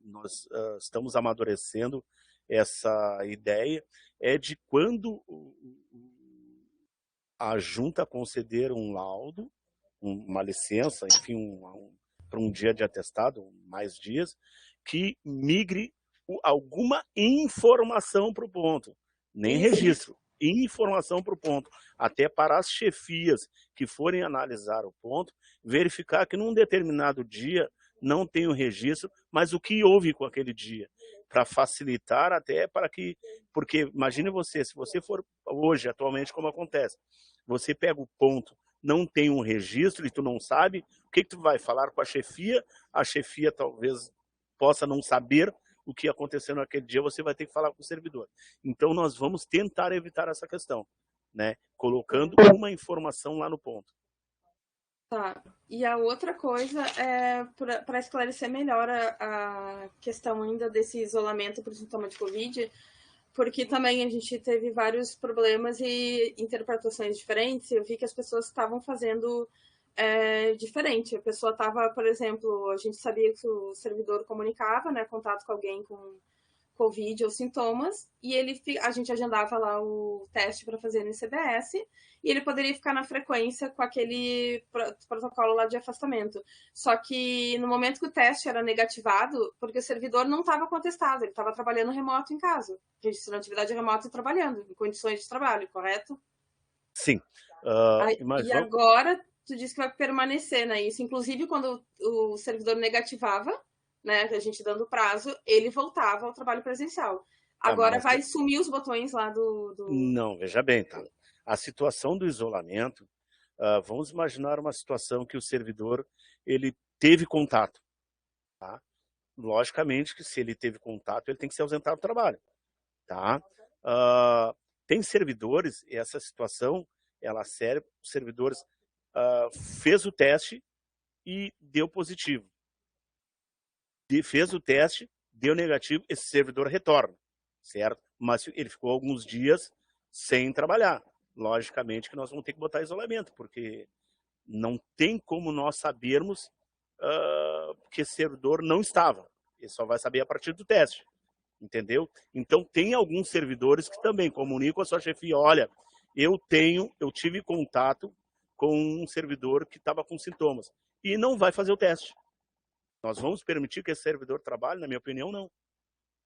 nós estamos amadurecendo essa ideia, é de quando a junta conceder um laudo, uma licença, enfim, para um dia de atestado, mais dias, que migre alguma informação para o ponto, nem registro. Informação para o ponto, até para as chefias que forem analisar o ponto, verificar que num determinado dia não tem o registro, mas o que houve com aquele dia, para facilitar até para que, porque imagine você, se você for hoje, atualmente como acontece, você pega o ponto, não tem um registro e tu não sabe, o que tu vai falar com a chefia talvez possa não saber o que aconteceu naquele dia, você vai ter que falar com o servidor. Então, nós vamos tentar evitar essa questão, né? Colocando uma informação lá no ponto. Tá. E a outra coisa é para esclarecer melhor a questão ainda desse isolamento por sintoma de Covid, porque também a gente teve vários problemas e interpretações diferentes, e eu vi que as pessoas estavam fazendo diferente. A pessoa estava, por exemplo, a gente sabia que o servidor comunicava, né, contato com alguém com Covid ou sintomas, e a gente agendava lá o teste para fazer no CBS, e ele poderia ficar na frequência com aquele protocolo lá de afastamento. Só que no momento que o teste era negativado, porque o servidor não estava contestado, ele estava trabalhando remoto em casa, registrando atividade remota e trabalhando, em condições de trabalho, correto? Sim. Agora, tu disse que vai permanecer, né? Isso, inclusive, quando o servidor negativava, né, a gente dando prazo, ele voltava ao trabalho presencial. Agora vai sumir os botões lá do... Não, veja bem, tá? A situação do isolamento, vamos imaginar uma situação que o servidor ele teve contato. Tá? Logicamente que se ele teve contato, ele tem que se ausentar do trabalho. Tá? Tem servidores, e essa situação, ela serve, os servidores fez o teste e deu positivo. Fez o teste, deu negativo, esse servidor retorna, certo? Mas ele ficou alguns dias sem trabalhar. Logicamente que nós vamos ter que botar isolamento, porque não tem como nós sabermos que esse servidor não estava. Ele só vai saber a partir do teste, entendeu? Então tem alguns servidores que também comunicam a sua chefia, olha, eu tive contato com um servidor que estava com sintomas e não vai fazer o teste. Nós vamos permitir que esse servidor trabalhe? Na minha opinião, não.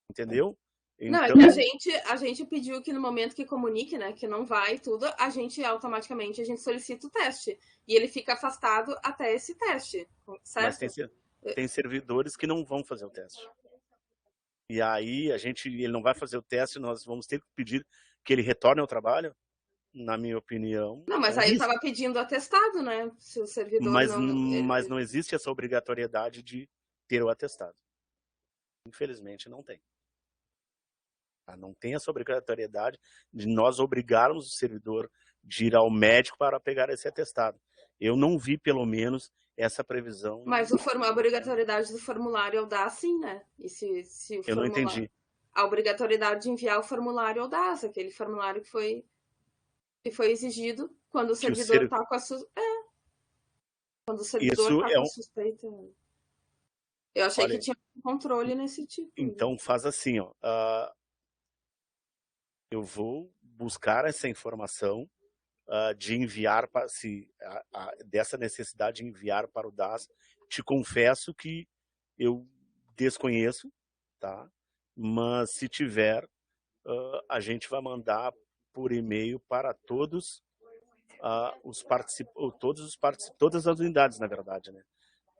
Entendeu? Não, é Então, que a gente pediu que no momento que comunique, né, que não vai tudo, a gente automaticamente solicita o teste. E ele fica afastado até esse teste, mas certo? tem servidores que não vão fazer o teste. E aí ele não vai fazer o teste, nós vamos ter que pedir que ele retorne ao trabalho, na minha opinião. Não, mas é um aí risco. estava pedindo atestado, né? Se o servidor Mas não existe essa obrigatoriedade de ter o atestado. Infelizmente não tem. Não tem essa obrigatoriedade de nós obrigarmos o servidor de ir ao médico para pegar esse atestado. Eu não vi, pelo menos, essa previsão. Mas a obrigatoriedade do formulário é o DAS, sim, né? E se o Eu não entendi. A obrigatoriedade de enviar o formulário é o DAS, aquele formulário que foi exigido quando o servidor está com a quando o servidor está com a suspeita. Eu achei que tinha um controle nesse tipo. Então faz assim, ó. Eu vou buscar essa informação de enviar dessa necessidade de enviar para o DAS. Te confesso que eu desconheço, tá? Mas se tiver, a gente vai mandar por e-mail para todas as unidades, na verdade, né?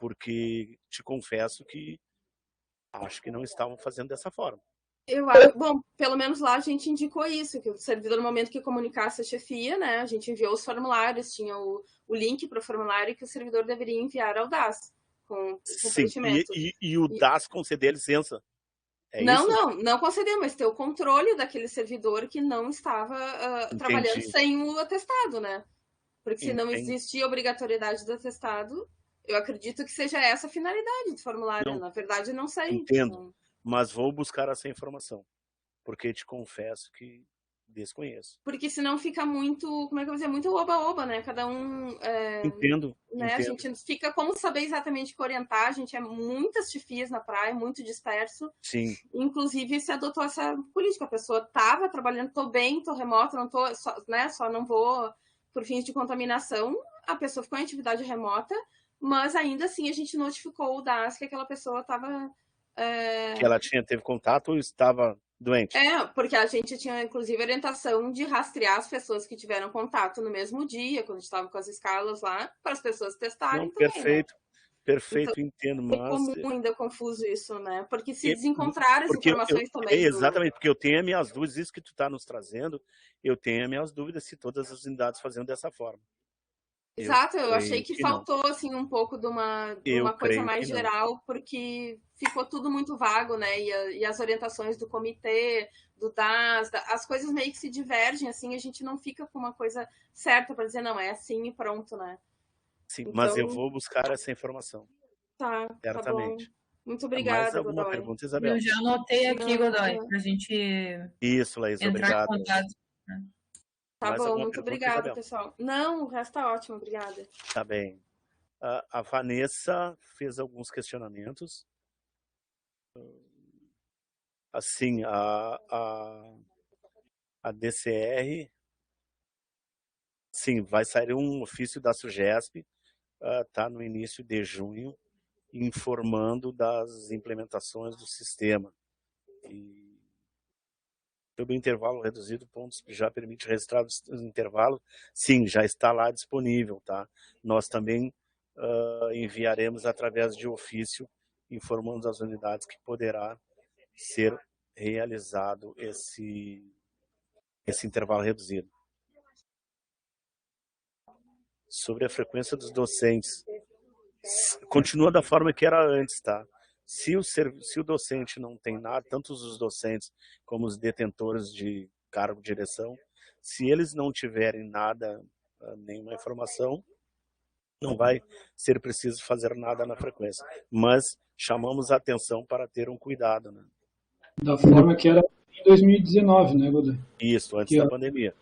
Porque te confesso que acho que não estavam fazendo dessa forma. Bom, pelo menos lá a gente indicou isso, que o servidor, no momento que comunicasse a chefia, né, a gente enviou os formulários, tinha o link para o formulário que o servidor deveria enviar ao DAS, com preenchimento. E o DAS conceder licença? Não conceder, mas ter o controle daquele servidor que não estava trabalhando sem o atestado, né? Porque se não existia obrigatoriedade do atestado, eu acredito que seja essa a finalidade do formulário. Na verdade, não sei. Entendo. Mas vou buscar essa informação, porque te confesso que desconheço. Porque senão fica muito, como é que eu vou dizer, muito oba-oba, né? Cada um... Entendo. A gente fica como saber exatamente que orientar, a gente é muitas chefias na praia, muito disperso. Sim. Inclusive, se adotou essa política, a pessoa estava trabalhando, tô bem, tô remota, não tô, só não vou por fins de contaminação, a pessoa ficou em atividade remota, mas ainda assim a gente notificou o DAS que aquela pessoa estava... Que ela teve contato ou estava doente? Porque a gente tinha, inclusive, orientação de rastrear as pessoas que tiveram contato no mesmo dia, quando a gente estava com as escalas lá, para as pessoas testarem. Não, também, perfeito. Né? Perfeito, então, entendo, mas... É comum ainda confuso isso, né? Porque se desencontrar as informações também... Exatamente, porque eu tenho as minhas dúvidas, isso que tu está nos trazendo, eu tenho as minhas dúvidas se todas as unidades faziam dessa forma. Exato, eu achei que faltou assim um pouco de uma coisa mais geral, porque ficou tudo muito vago, né? E as orientações do comitê, do DAS, as coisas meio que se divergem, assim, a gente não fica com uma coisa certa para dizer, não, é assim e pronto, né? Sim, então... mas eu vou buscar essa informação. Tá, certamente. Tá bom. Muito obrigada, mais alguma Godoy. Pergunta, Isabel? Eu já anotei aqui, Godoy, para a gente Isso, Laís, entrar obrigado. em contato. Tá bom, muito obrigada, pessoal. Não, o resto tá ótimo, obrigada. Tá bem. A Vanessa fez alguns questionamentos. Assim, a DCR, sim, vai sair um ofício da SUGESP, tá no início de junho, informando das implementações do sistema. E sobre o intervalo reduzido, pontos que já permite registrar o intervalo, sim, já está lá disponível, tá? Nós também enviaremos através de ofício, informando as unidades que poderá ser realizado esse intervalo reduzido. Sobre a frequência dos docentes, continua da forma que era antes, tá? Se o docente não tem nada, tanto os docentes como os detentores de cargo de direção, se eles não tiverem nada, nenhuma informação, não vai ser preciso fazer nada na frequência. Mas chamamos a atenção para ter um cuidado, né? Da forma que era em 2019, né, Godoy? Isso, antes da pandemia.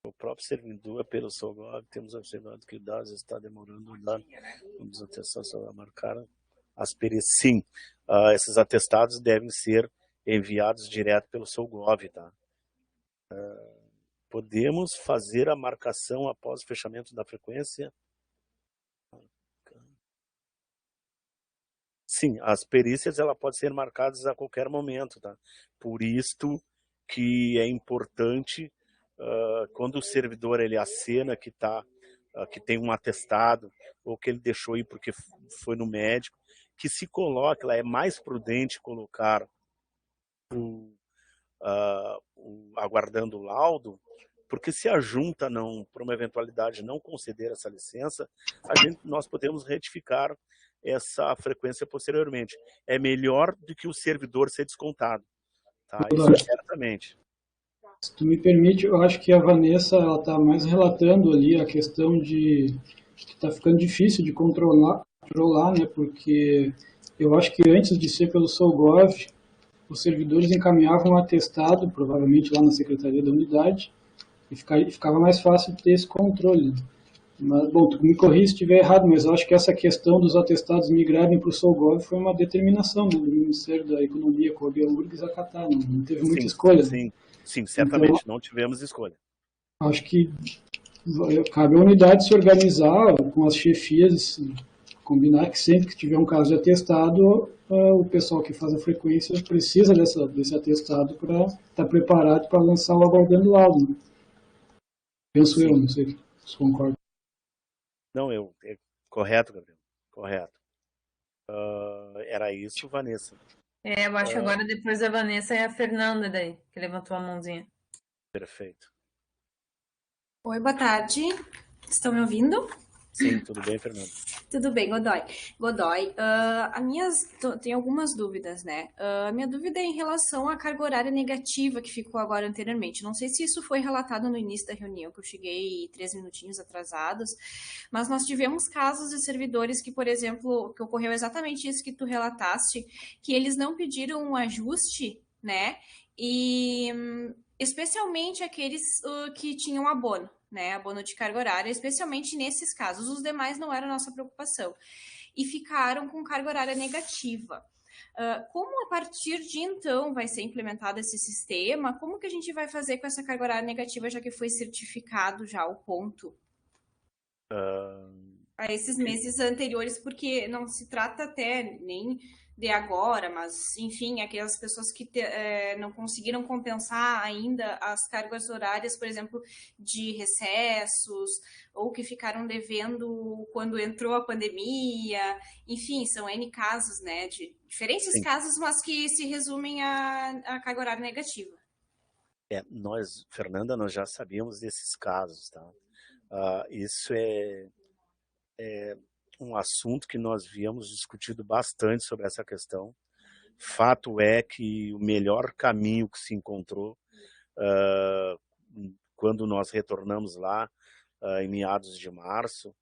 O próprio servidor, pelo SOGOV, temos observado que o DAS está demorando a dar os atestados a marcar as perícias. Sim, esses atestados devem ser enviados direto pelo SOGOV, tá? Podemos fazer a marcação após o fechamento da frequência? Sim, as perícias ela pode ser marcadas a qualquer momento, tá? Por isto que é importante, quando o servidor ele acena que tem um atestado, ou que ele deixou ir porque foi no médico, que se coloque lá, é mais prudente colocar aguardando o laudo, porque se a junta não, por uma eventualidade, não conceder essa licença, nós podemos retificar essa frequência posteriormente. É melhor do que o servidor ser descontado, tá? Isso é certamente. Se tu me permite, eu acho que a Vanessa está mais relatando ali a questão de que está ficando difícil de controlar, né? Porque eu acho que antes de ser pelo Solgov, os servidores encaminhavam um atestado, provavelmente lá na Secretaria da Unidade, e ficava mais fácil ter esse controle. Mas, bom, tu me corrija se estiver errado, mas eu acho que essa questão dos atestados migrarem para o Solgov foi uma determinação do Ministério da Economia com a URGS acatar, não teve muita escolha. Sim, certamente, então, não tivemos escolha. Acho que cabe à unidade se organizar com as chefias, combinar que sempre que tiver um caso de atestado, o pessoal que faz a frequência precisa desse atestado para estar preparado para lançar o aguardando laudo. Né? Penso eu, não sei se concorda. Não, é correto, Gabriel, correto. Era isso, Vanessa. Eu acho que agora depois da Vanessa é a Fernanda daí, que levantou a mãozinha. Perfeito. Oi, boa tarde. Estão me ouvindo? Sim, tudo bem, Fernanda? Tudo bem, Godoy. Tenho algumas dúvidas, né? A minha dúvida é em relação à carga horária negativa que ficou agora anteriormente. Não sei se isso foi relatado no início da reunião, que eu cheguei 3 minutinhos atrasados, mas nós tivemos casos de servidores que, por exemplo, que ocorreu exatamente isso que tu relataste, que eles não pediram um ajuste, né? E especialmente aqueles que tinham abono. Né, abono de carga horária, especialmente nesses casos. Os demais não era nossa preocupação. E ficaram com carga horária negativa. Como a partir de então vai ser implementado esse sistema? Como que a gente vai fazer com essa carga horária negativa, já que foi certificado já o ponto? A esses meses anteriores, porque não se trata até nem de agora, mas, enfim, aquelas pessoas que não conseguiram compensar ainda as cargas horárias, por exemplo, de recessos, ou que ficaram devendo quando entrou a pandemia, enfim, são N casos, né, de diferentes casos, mas que se resumem à carga horária negativa. Nós, Fernanda, nós já sabíamos desses casos, tá? Isso é um assunto que nós havíamos discutido bastante sobre essa questão. Fato é que o melhor caminho que se encontrou quando nós retornamos lá em meados de março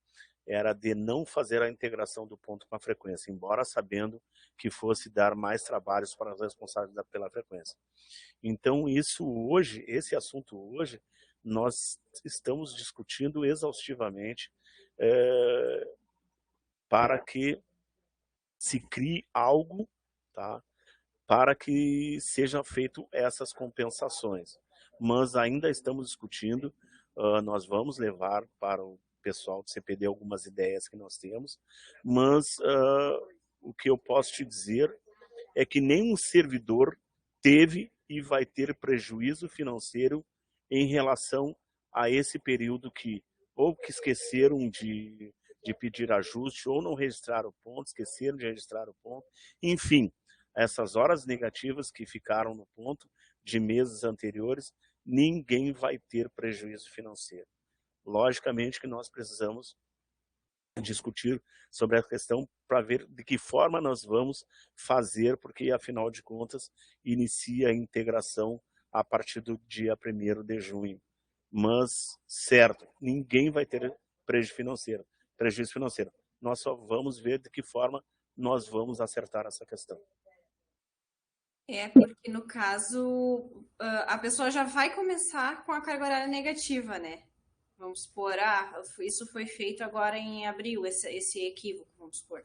era de não fazer a integração do ponto com a frequência, embora sabendo que fosse dar mais trabalhos para os responsáveis pela frequência. Então esse assunto hoje, nós estamos discutindo exaustivamente para que se crie algo, tá, para que sejam feitas essas compensações. Mas ainda estamos discutindo, nós vamos levar para o pessoal do CPD algumas ideias que nós temos, mas o que eu posso te dizer é que nenhum servidor teve e vai ter prejuízo financeiro em relação a esse período que ou que esqueceram de pedir ajuste, ou não registraram o ponto, esqueceram de registrar o ponto. Enfim, essas horas negativas que ficaram no ponto de meses anteriores, ninguém vai ter prejuízo financeiro. Logicamente que nós precisamos discutir sobre a questão para ver de que forma nós vamos fazer, porque afinal de contas inicia a integração a partir do dia 1º de junho. Mas, certo, ninguém vai ter prejuízo financeiro. Nós só vamos ver de que forma nós vamos acertar essa questão. Porque no caso, a pessoa já vai começar com a carga horária negativa, né? Vamos supor, isso foi feito agora em abril, esse equívoco, vamos supor.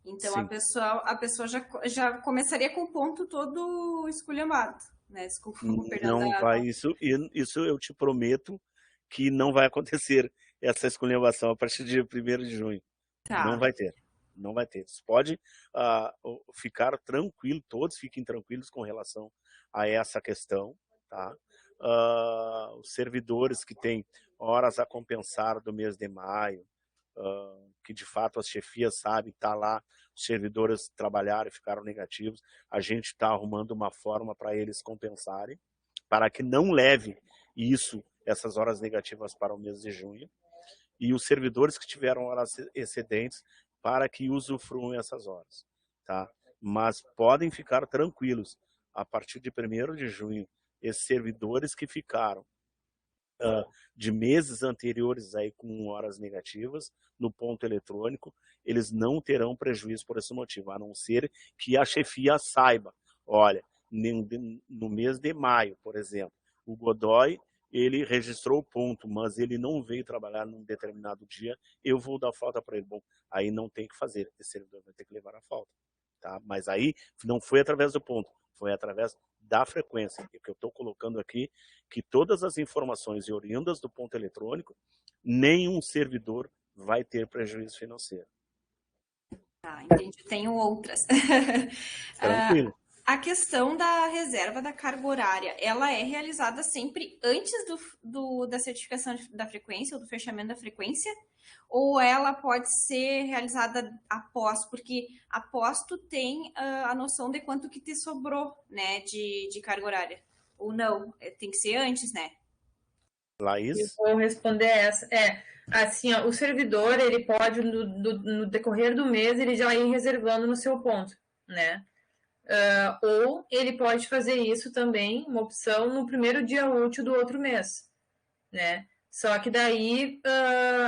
Então, a pessoa já começaria com o ponto todo esculhambado, né? Desculpa, perdão. Não vai, isso eu te prometo que não vai acontecer essa esculhambação a partir do dia 1º de junho. Tá. Não vai ter. Não vai ter. Você pode ficar tranquilo, todos fiquem tranquilos com relação a essa questão, tá? Os servidores que têm horas a compensar do mês de maio, que de fato as chefias sabem, tá lá, os servidores trabalharam e ficaram negativos, a gente está arrumando uma forma para eles compensarem, para que não leve essas horas negativas para o mês de junho, e os servidores que tiveram horas excedentes para que usufruam essas horas, tá? Mas podem ficar tranquilos, a partir de 1º de junho, esses servidores que ficaram de meses anteriores aí com horas negativas no ponto eletrônico, eles não terão prejuízo por esse motivo, a não ser que a chefia saiba, olha, no mês de maio, por exemplo, o Godoy, ele registrou o ponto, mas ele não veio trabalhar num determinado dia, eu vou dar falta para ele. Bom, aí não tem que fazer, esse servidor vai ter que levar a falta, tá? Mas aí não foi através do ponto, foi através da frequência. O que eu estou colocando aqui, que todas as informações oriundas do ponto eletrônico, nenhum servidor vai ter prejuízo financeiro. Ah, entendi. Tenho outras. Tranquilo. A questão da reserva da carga horária, ela é realizada sempre antes da certificação da frequência, ou do fechamento da frequência? Ou ela pode ser realizada após? Porque após tu tem a noção de quanto que te sobrou, né, de carga horária. Ou não? Tem que ser antes, né? Laís? Eu vou responder essa. Assim, ó, o servidor, ele pode, no decorrer do mês, ele já ir reservando no seu ponto, né? Ou ele pode fazer isso também, uma opção, no primeiro dia útil do outro mês, né? Só que daí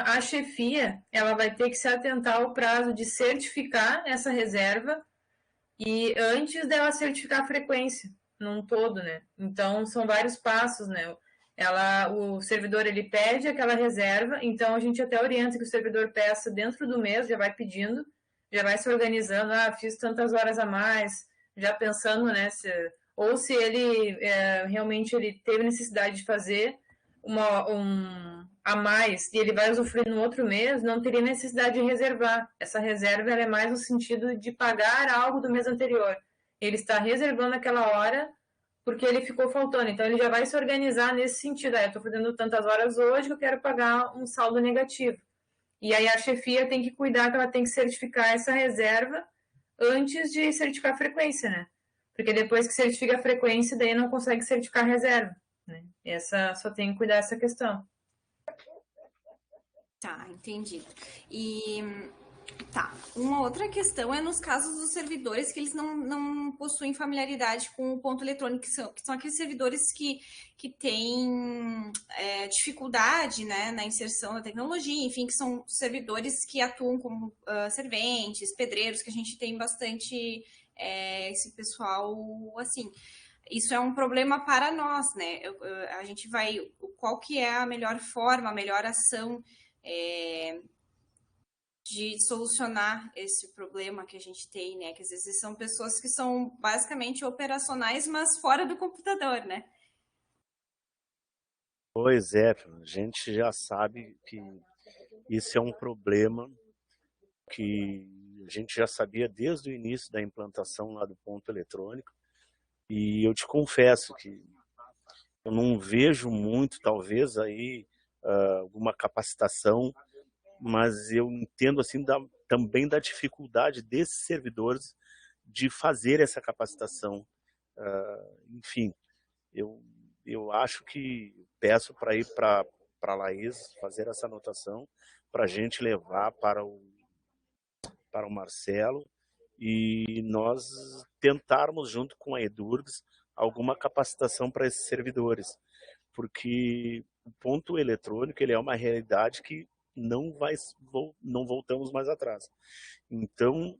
a chefia, ela vai ter que se atentar ao prazo de certificar essa reserva e antes dela certificar a frequência num todo, né? Então, são vários passos, né? O servidor, ele pede aquela reserva, então a gente até orienta que o servidor peça dentro do mês, já vai pedindo, já vai se organizando, fiz tantas horas a mais, já pensando, né, ou se ele realmente ele teve necessidade de fazer a mais e ele vai usufruir no outro mês, não teria necessidade de reservar. Essa reserva ela é mais no sentido de pagar algo do mês anterior. Ele está reservando aquela hora porque ele ficou faltando. Então, ele já vai se organizar nesse sentido. Eu estou fazendo tantas horas hoje que eu quero pagar um saldo negativo. E aí a chefia tem que cuidar que ela tem que certificar essa reserva antes de certificar a frequência, né? Porque depois que certifica a frequência, daí não consegue certificar a reserva, né? Só tem que cuidar dessa questão. Tá, entendi. Tá, uma outra questão é nos casos dos servidores que eles não possuem familiaridade com o ponto eletrônico, que são aqueles servidores que têm dificuldade, né, na inserção da tecnologia, enfim, que são servidores que atuam como serventes, pedreiros, que a gente tem bastante esse pessoal, assim. Isso é um problema para nós, né? A gente vai... Qual que é a melhor forma, a melhor ação de solucionar esse problema que a gente tem, né? Que às vezes são pessoas que são basicamente operacionais, mas fora do computador, né? Pois é, a gente já sabe que isso é um problema que a gente já sabia desde o início da implantação lá do ponto eletrônico, e eu te confesso que eu não vejo muito, talvez, aí alguma capacitação, mas eu entendo assim também da dificuldade desses servidores de fazer essa capacitação. Enfim, eu acho que peço para ir para a Laís fazer essa anotação para a gente levar para o Marcelo e nós tentarmos, junto com a Edurgs, alguma capacitação para esses servidores, porque o ponto eletrônico ele é uma realidade que não voltamos mais atrás. Então,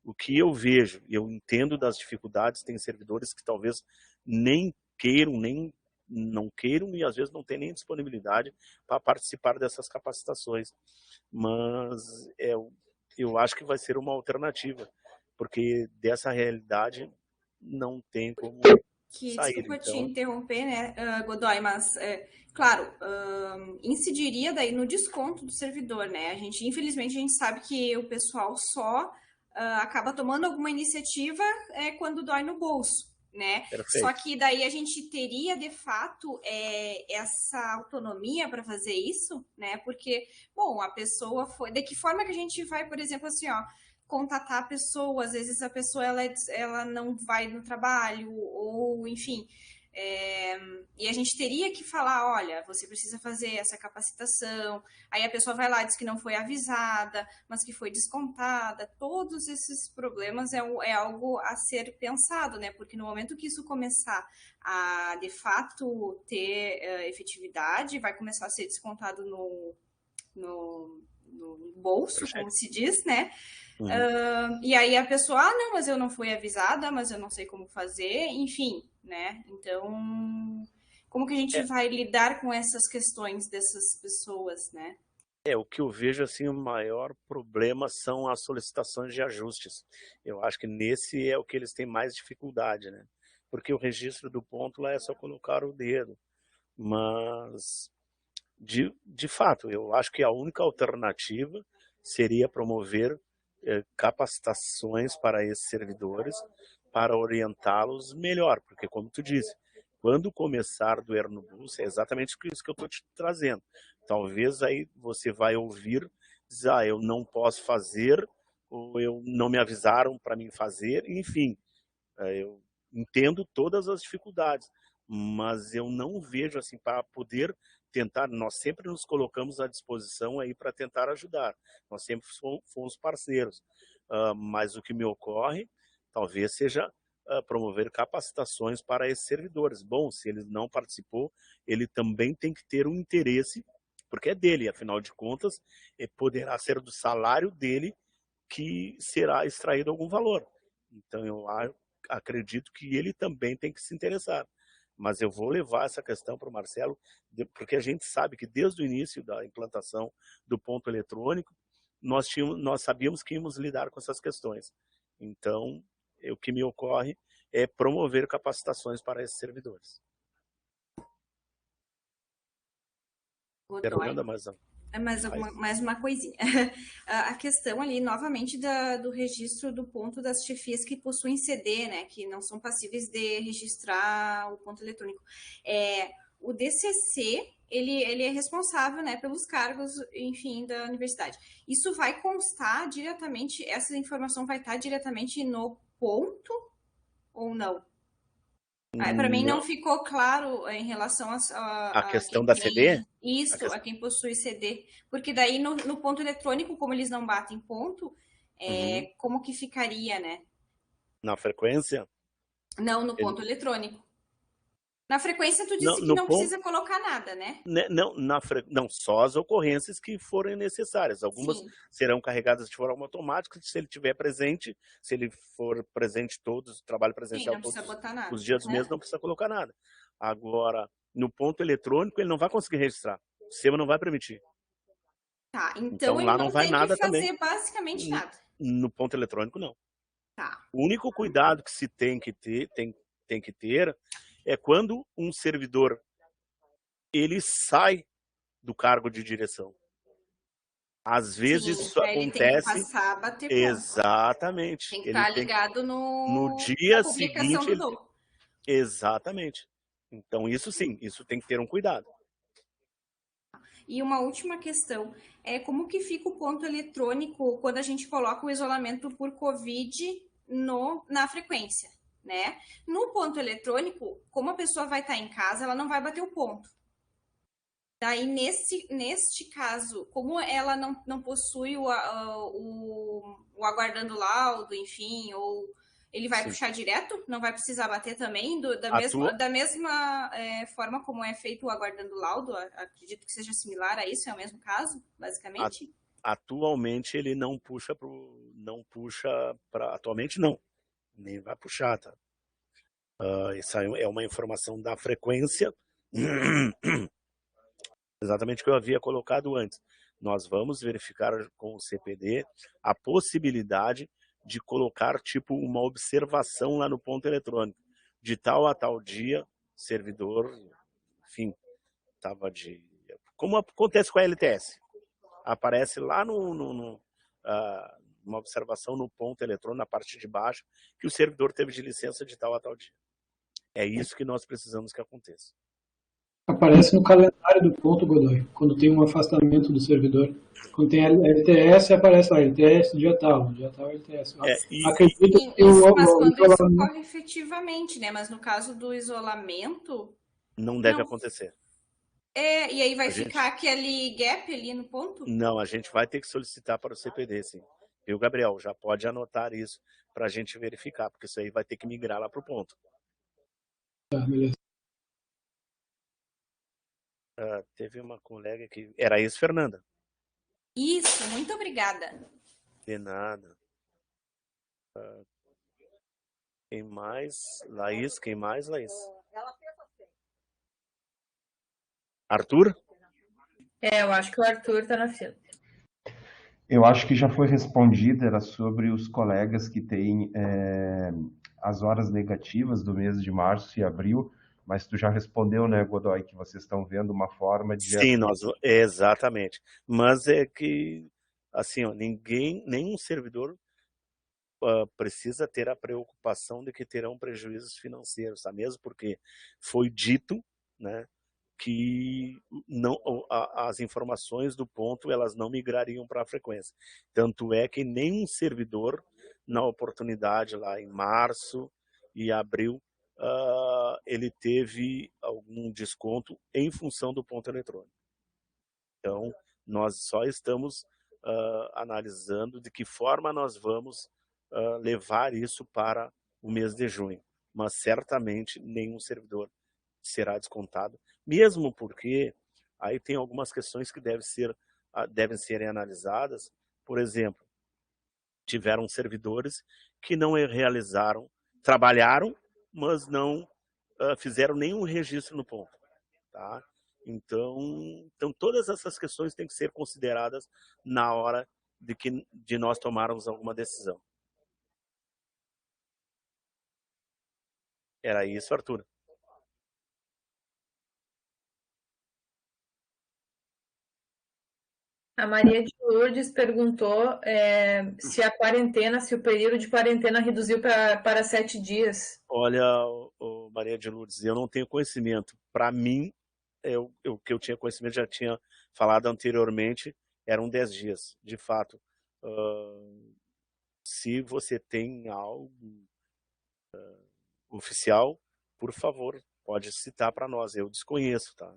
o que eu vejo, eu entendo das dificuldades, tem servidores que talvez nem queiram, nem não queiram e às vezes não tem nem disponibilidade para participar dessas capacitações, mas eu acho que vai ser uma alternativa, porque dessa realidade não tem como sair. Desculpa te Então, interromper, né, Godoy, mas, claro, incidiria daí no desconto do servidor, né? Infelizmente, a gente sabe que o pessoal só acaba tomando alguma iniciativa quando dói no bolso, né? perfeito. Só que daí a gente teria, de fato, essa autonomia para fazer isso, né? Porque, bom, a pessoa foi... De que forma que a gente vai, por exemplo, assim, ó, contatar a pessoa, às vezes a pessoa ela não vai no trabalho, ou enfim, e a gente teria que falar, olha, você precisa fazer essa capacitação, aí a pessoa vai lá e diz que não foi avisada, mas que foi descontada. Todos esses problemas é algo a ser pensado, né? Porque no momento que isso começar a, de fato, ter efetividade, vai começar a ser descontado no bolso, como se diz, né? E aí a pessoa, não, mas eu não fui avisada, mas eu não sei como fazer, enfim, né? Então, como que a gente vai lidar com essas questões dessas pessoas, né? O que eu vejo, assim, o maior problema são as solicitações de ajustes. Eu acho que nesse é o que eles têm mais dificuldade, né? Porque o registro do ponto lá é só colocar o dedo. Mas, de fato, eu acho que a única alternativa seria promover capacitações para esses servidores para orientá-los melhor, porque como tu disse, quando começar a doer no bolso, é exatamente isso que eu estou te trazendo. Talvez aí você vai ouvir, dizer, eu não posso fazer, ou eu não me avisaram para mim fazer, enfim, eu entendo todas as dificuldades, mas eu não vejo assim para poder tentar, nós sempre nos colocamos à disposição aí para tentar ajudar, nós sempre fomos parceiros, mas o que me ocorre talvez seja promover capacitações para esses servidores. Bom, se ele não participou, ele também tem que ter um interesse, porque é dele, afinal de contas, poderá ser do salário dele que será extraído algum valor. Então eu acredito que ele também tem que se interessar. Mas eu vou levar essa questão para o Marcelo, porque a gente sabe que desde o início da implantação do ponto eletrônico, nós sabíamos que íamos lidar com essas questões. Então, o que me ocorre é promover capacitações para esses servidores. Fernanda, Mais uma coisinha. A questão ali, novamente, do registro do ponto das chefias que possuem CD, né, que não são passíveis de registrar o ponto eletrônico. O DCC, ele é responsável, né, pelos cargos, enfim, da universidade. Isso vai constar diretamente, essa informação vai estar diretamente no ponto ou não? Para mim não ficou claro em relação a questão da CD? Isso, a quem possui CD. Porque daí no ponto eletrônico, como eles não batem ponto, como que ficaria, né? Na frequência? Não, no ponto eletrônico. Na frequência, tu disse que não precisa colocar nada, né? Não, só as ocorrências que forem necessárias. Algumas serão carregadas de forma automática, se ele estiver presente, se ele for presente todos, trabalho presencial todos os dias do mês, não precisa colocar nada. Agora, no ponto eletrônico, ele não vai conseguir registrar. O sistema não vai permitir. Tá, então ele lá não vai tem nada que fazer também. Basicamente nada. No ponto eletrônico, não. Tá. O único cuidado que se tem que ter é quando um servidor ele sai do cargo de direção. Às vezes isso acontece. Ele tem que passar a bater ponto. Exatamente. Tem que estar ligado no dia seguinte. do Exatamente. Então isso sim, isso tem que ter um cuidado. E uma última questão é como que fica o ponto eletrônico quando a gente coloca o isolamento por Covid na frequência, né? No ponto eletrônico, como a pessoa vai estar em casa, ela não vai bater o ponto. Daí, neste caso, como ela não possui o aguardando laudo, enfim, ou ele vai puxar direto, não vai precisar bater também, da mesma forma como é feito o aguardando laudo, acredito que seja similar a isso, é o mesmo caso, basicamente? Atualmente ele não puxa para atualmente não, nem vai puxar, tá? Isso é uma informação da frequência, exatamente o que eu havia colocado antes. Nós vamos verificar com o CPD a possibilidade de colocar tipo uma observação lá no ponto eletrônico, de tal a tal dia, servidor, enfim, estava de... Como acontece com a LTS. Aparece lá numa observação no ponto eletrônico, na parte de baixo, que o servidor teve de licença de tal a tal dia. É isso que nós precisamos que aconteça. Aparece no calendário do ponto, Godoy, quando tem um afastamento do servidor. Quando tem LTS, aparece lá, LTS dia tal, LTS. Acredito que mas quando isso ocorre efetivamente, né? Mas no caso do isolamento... Não deve acontecer. E aí vai ficar aquele gap ali no ponto? Não, a gente vai ter que solicitar para o CPD, sim. Viu, Gabriel? Já pode anotar isso para a gente verificar, porque isso aí vai ter que migrar lá para o ponto. Tá, beleza. Teve uma colega que... Era isso, Fernanda? Isso, muito obrigada. De nada. Quem mais? Laís, quem mais, Laís? Arthur? Eu acho que o Arthur está na fila. Eu acho que já foi respondida, era sobre os colegas que têm as horas negativas do mês de março e abril, mas tu já respondeu, né, Godoy, que vocês estão vendo uma forma de... Sim, exatamente. Mas é que, assim, ó, nenhum servidor precisa ter a preocupação de que terão prejuízos financeiros, tá? Mesmo porque foi dito, né, que não, as informações do ponto elas não migrariam para a frequência. Tanto é que nenhum servidor, na oportunidade lá em março e abril, ele teve algum desconto em função do ponto eletrônico. Então, nós só estamos analisando de que forma nós vamos levar isso para o mês de junho. Mas certamente nenhum servidor será descontado, mesmo porque aí tem algumas questões que devem ser analisadas. Por exemplo, tiveram servidores que não realizaram, trabalharam, mas não fizeram nenhum registro no ponto. Tá? Então, todas essas questões têm que ser consideradas na hora de nós tomarmos alguma decisão. Era isso, Arthur? A Maria de Lourdes perguntou se o período de quarentena reduziu para 7 dias. Olha, Maria de Lourdes, eu não tenho conhecimento. Para mim, o que eu tinha conhecimento, já tinha falado anteriormente, eram 10 dias. De fato, se você tem algo oficial, por favor, pode citar para nós. Eu desconheço, tá?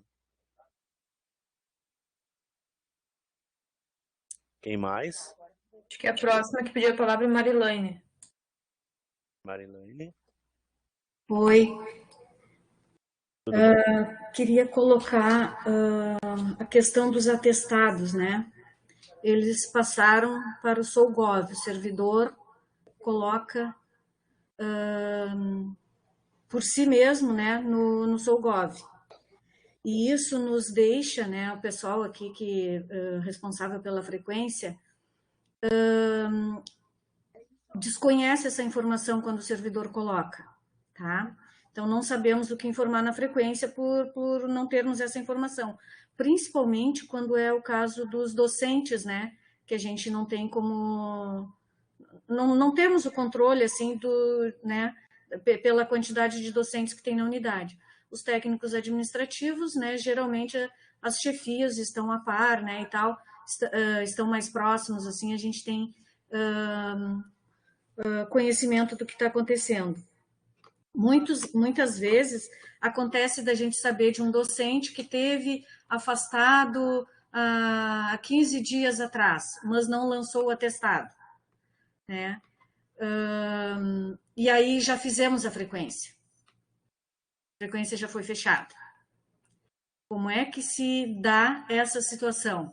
Quem mais? Acho que a próxima que pediu a palavra é Marilane. Marilane. Oi. Queria colocar a questão dos atestados, né? Eles passaram para o SouGov, o servidor coloca por si mesmo, né, no SouGov. E isso nos deixa, né, o pessoal aqui que responsável pela frequência, desconhece essa informação quando o servidor coloca, tá? Então, não sabemos o que informar na frequência por não termos essa informação. Principalmente quando é o caso dos docentes, né? Que a gente não tem como... Não temos o controle, assim, né? Pela quantidade de docentes que tem na unidade. Os técnicos administrativos, né? Geralmente, as chefias estão a par, né? E tal, estão mais próximos, assim, a gente tem conhecimento do que está acontecendo. Muitas vezes acontece da gente saber de um docente que teve afastado há 15 dias atrás, mas não lançou o atestado, né? E aí já fizemos a frequência já foi fechada. Como é que se dá essa situação?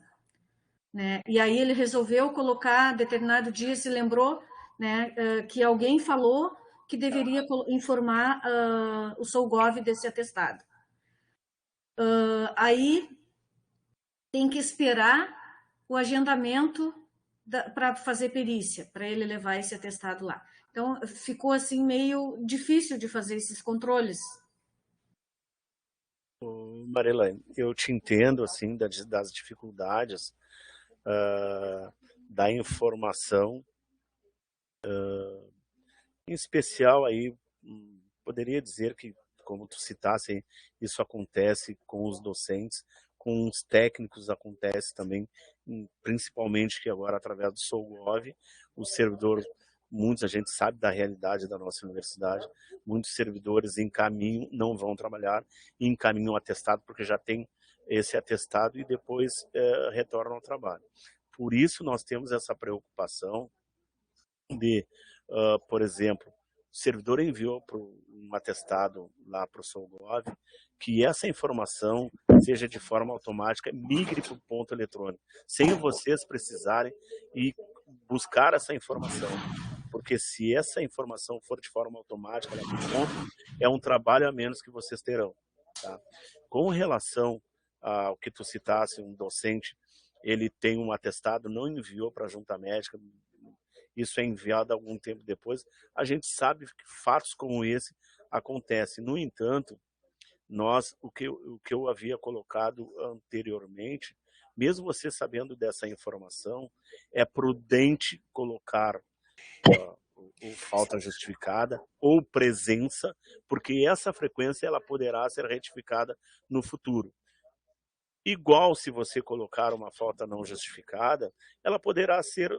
Né? E aí ele resolveu colocar determinado dia, se lembrou, né, que alguém falou que deveria informar o SouGov desse atestado. Aí tem que esperar o agendamento para fazer perícia, para ele levar esse atestado lá. Então, ficou assim meio difícil de fazer esses controles. Marela, eu te entendo assim das dificuldades da informação, em especial aí poderia dizer que, como tu citasse, isso acontece com os docentes, com os técnicos acontece também, principalmente que agora através do SouGov, os servidores, muitos a gente sabe da realidade da nossa universidade, muitos servidores encaminham, não vão trabalhar, e encaminham atestado porque já tem esse atestado e depois retornam ao trabalho. Por isso nós temos essa preocupação de, por exemplo, o servidor enviou um atestado lá para o SouGov, que essa informação seja de forma automática, migre para o ponto eletrônico, sem vocês precisarem ir buscar essa informação. Porque se essa informação for de forma automática, lá para o ponto, é um trabalho a menos que vocês terão. Tá? Com relação ao que tu citasse, um docente, ele tem um atestado, não enviou para a junta médica, isso é enviado algum tempo depois, a gente sabe que fatos como esse acontecem. No entanto, o que eu havia colocado anteriormente, mesmo você sabendo dessa informação, é prudente colocar falta justificada ou presença, porque essa frequência ela poderá ser retificada no futuro. Igual se você colocar uma falta não justificada, ela poderá ser